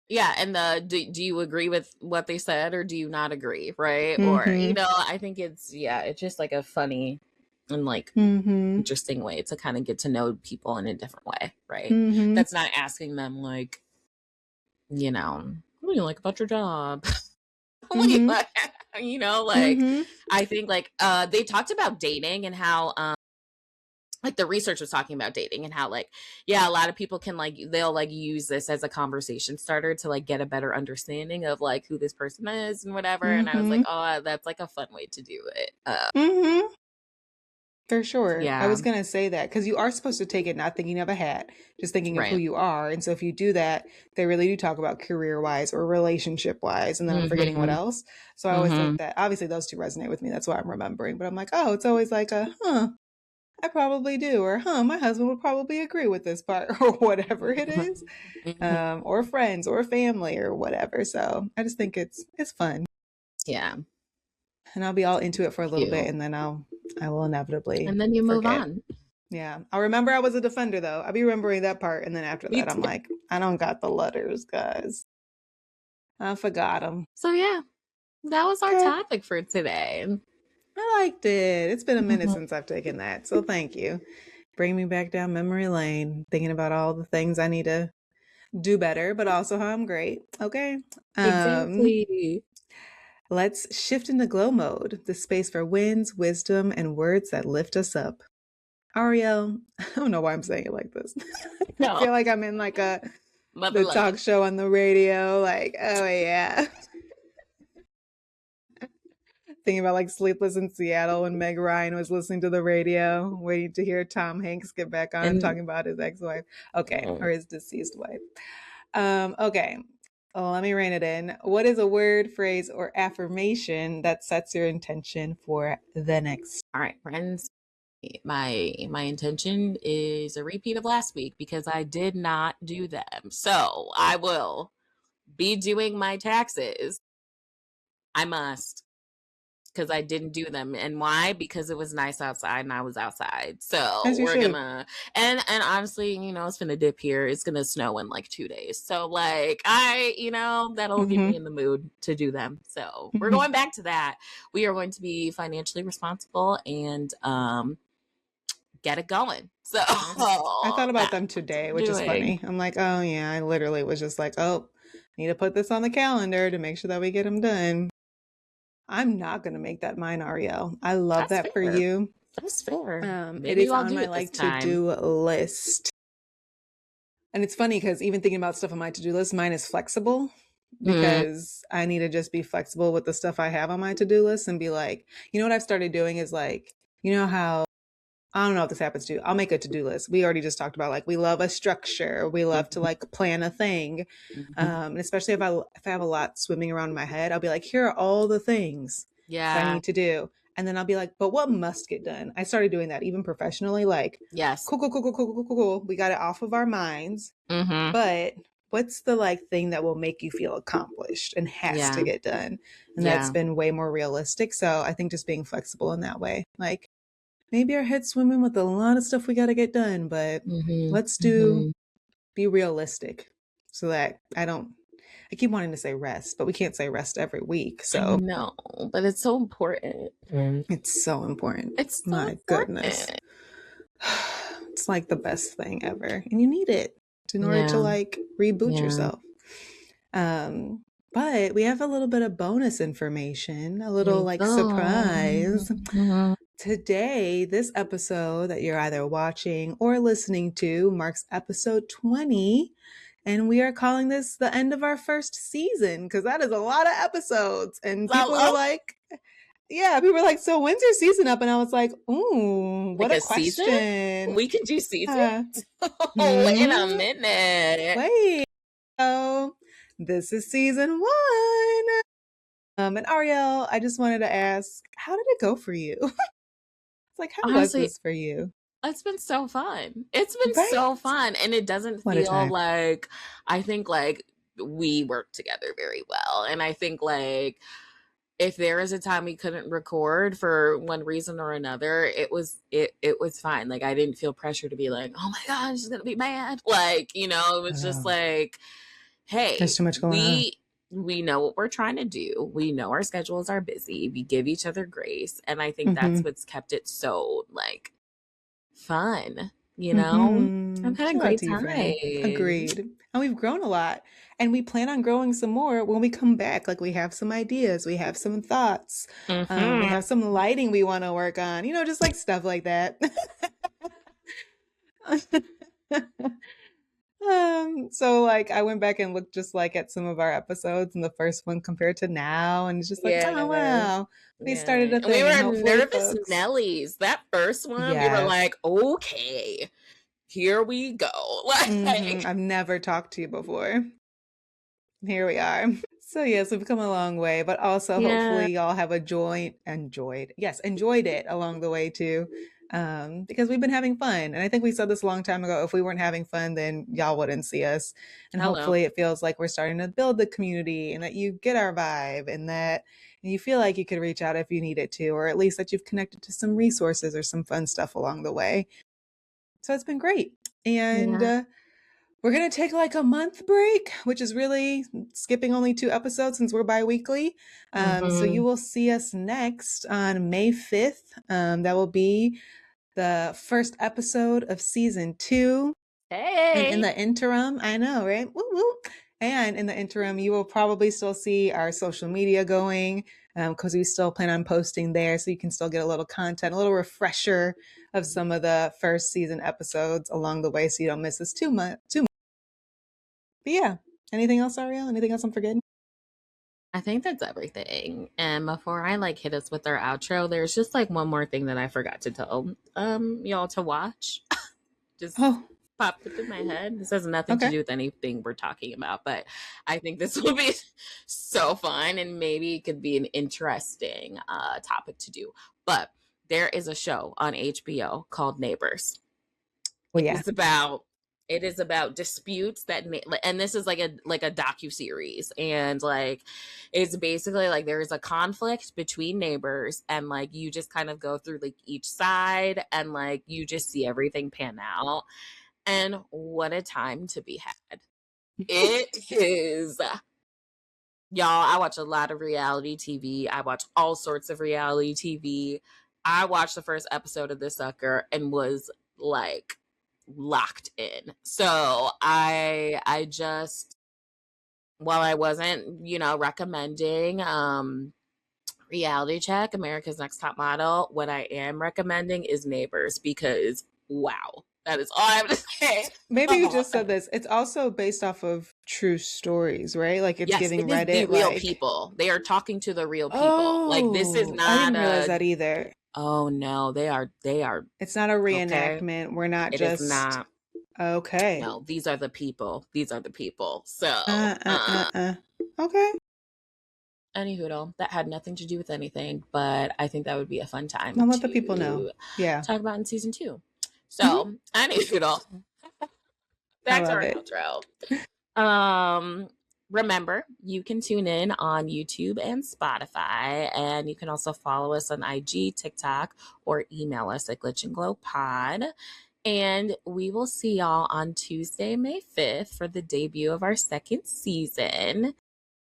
Yeah, and do you agree with what they said or do you not agree, right? Or I think it's just like a funny and like interesting way to kind of get to know people in a different way, right? That's not asking them like, what do you like about your job? What do you like? I think like they talked about dating and how like the research was talking about dating and how like, yeah, a lot of people can like, they'll like use this as a conversation starter to like get a better understanding of like who this person is and whatever. And I was like, Mm-hmm. oh, that's like a fun way to do it. Mm-hmm. For sure. I Yeah. was going to say that because you are supposed to take it not thinking of a hat, just thinking of who Right. you are. And so if you do that, they really do talk about career wise or relationship wise. And then I'm forgetting what Mm-hmm. else. So I always Mm-hmm. think that obviously those two resonate with me. That's why I'm remembering. But I'm like, oh, it's always like I probably do. Or, my husband would probably agree with this part or whatever it is. Mm-hmm. Or friends or family or whatever. So I just think it's fun. Yeah. And I'll be all into it for a little bit Cute. and then I will inevitably And then you move forget. on. Yeah. I'll remember I was a defender though. I'll be remembering that part. And then after Me that, I'm too. like, I don't got the letters, guys. I forgot them. So yeah, that was our Okay. topic for today. I liked it. It's been a minute Mhm. since I've taken that. So thank you. Bring me back down memory lane, thinking about all the things I need to do better, but also how I'm great. Okay. Exactly. Let's shift into glow mode, the space for wins, wisdom, and words that lift us up. Ariel, I don't know why I'm saying it like this. I feel No, like I'm in like but I the love talk it. show on the radio, like, oh yeah. Thinking about like Sleepless in Seattle when Meg Ryan was listening to the radio, waiting to hear Tom Hanks get back on And talking about his ex-wife. Okay, or his deceased wife. Okay. Let me rein it in. What is a word, phrase, or affirmation that sets your intention for the next? all right, friends. My intention is a repeat of last week because I did not do them. So I will be doing my taxes. I must, because I didn't do them. And why? Because it was nice outside and I was outside. So As you we're should. gonna and honestly, it's gonna dip here. It's gonna snow in like 2 days. So like that'll get me in the mood to do them. So we're going back to that. We are going to be financially responsible and get it going. So I thought about that's them what today, we're which is doing. funny. I'm like, oh yeah, I literally was just like, oh, need to put this on the calendar to make sure that we get them done. I'm not going to make that mine, Ariel. I love That's that for fair. you. That's fair. It Maybe is I'll on do my it this like to time. do list. And it's funny because even thinking about stuff on my to do list, mine is flexible because I need to just be flexible with the stuff I have on my to do list and be like, what I've started doing is like, how I don't know if this happens to you. I'll make a to-do list. We already just talked about like we love a structure. We love to like plan a thing. And especially if I have a lot swimming around in my head, I'll be like, here are all the things that I need to do. And then I'll be like, but what must get done? I started doing that even professionally. Like, yes. Cool. We got it off of our minds. But what's the like thing that will make you feel accomplished and has to get done? And that's been way more realistic. So I think just being flexible in that way, like, maybe our head's swimming with a lot of stuff we got to get done, but let's be realistic so that I keep wanting to say rest, but we can't say rest every week. So no, but it's so important. It's so important. It's so my important. Goodness. It's like the best thing ever. And you need it in order to like reboot yourself. But we have a little bit of bonus information, a little like surprise. Today, this episode that you're either watching or listening to marks episode 20. And we are calling this the end of our first season because that is a lot of episodes. And people were like, so when's your season up? And I was like, ooh, what like a question. Season? We can do seasons? In a minute. Wait. So this is season 1. And Ariel, I just wanted to ask, how did it go for you? It's like, how Honestly, was this for you? It's been so fun. It's been so fun. And it doesn't feel like, I think like we work together very well. And I think like, if there is a time we couldn't record for one reason or another, it was fine. Like I didn't feel pressure to be like, oh my God, she's gonna be mad. Like, it was just like, hey, there's too much going on. We know what we're trying to do. We know our schedules are busy. We give each other grace. And I think that's what's kept it so like fun. I've had a great time. Agreed. And we've grown a lot. And we plan on growing some more when we come back. Like we have some ideas. We have some thoughts. We have some lighting we want to work on. Just like stuff like that. So like I went back and looked just like at some of our episodes and the first one compared to now, and it's just like, oh Yeah. wow, we Yeah. started a And we thing, and were hopefully nervous folks. Nellies. That first one, we were Yes. like, okay, here we go. Like, I've never talked to you before. Here we are. So yes, we've come a long way, but also yeah. hopefully y'all have enjoyed it along the way too. Because we've been having fun. And I think we said this a long time ago. If we weren't having fun, then y'all wouldn't see us. And Hello. hopefully it feels like we're starting to build the community and that you get our vibe and that you feel like you could reach out if you needed to, or at least that you've connected to some resources or some fun stuff along the way. So it's been great. And Yeah. we're going to take like a month break, which is really skipping only 2 episodes since we're bi-weekly. So you will see us next on May 5th. That will be the first episode of season 2. And in Hey. the interim, I know, right? Woo woo. And in the interim, you will probably still see our social media going because we still plan on posting there. So you can still get a little content, a little refresher of some of the first season episodes along the way so you don't miss us too much. But yeah, anything else, Ariel? Anything else I'm forgetting? I think that's everything. And before I like hit us with our outro, there's just like one more thing that I forgot to tell y'all to watch. Just Oh, popped up in my head. This has nothing to okay. do with anything we're talking about, but I think this will be so fun and maybe it could be an interesting topic to do. But there is a show on HBO called Neighbors. Well, yeah. It is about disputes that and this is like a docu-series, and like it's basically like there's a conflict between neighbors, and like you just kind of go through like each side, and like you just see everything pan out. And what a time to be had. It is. Y'all, I watch a lot of reality TV. I watch all sorts of reality TV. I watched the first episode of this sucker and was like locked in. So I just, while I wasn't, recommending reality check America's Next Top Model, what I am recommending is Neighbors, because wow, that is all I have to say. Maybe you just said this. It's also based off of true stories, right? Like it's Yes, giving it is the Reddit real like, people. They are talking to the real people. Like this is oh, I not didn't realize a, that either. oh no, they are It's not a okay. reenactment. We're not It is just not. okay. No, these are the people. These are the people. So, Uh, uh, uh, uh. Okay. any hoodle, that had nothing to do with anything, but I think that would be a fun time I'll let the people know. to Yeah. talk about in season 2. Mhm. So, any hoodle, I back to love our it. outro. Remember, you can tune in on YouTube and Spotify, and you can also follow us on IG, TikTok, or email us at glitchandglowpod. And we will see y'all on Tuesday, May 5th for the debut of our second season.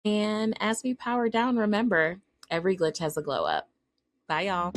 And as we power down, remember, every glitch has a glow up. Bye, y'all.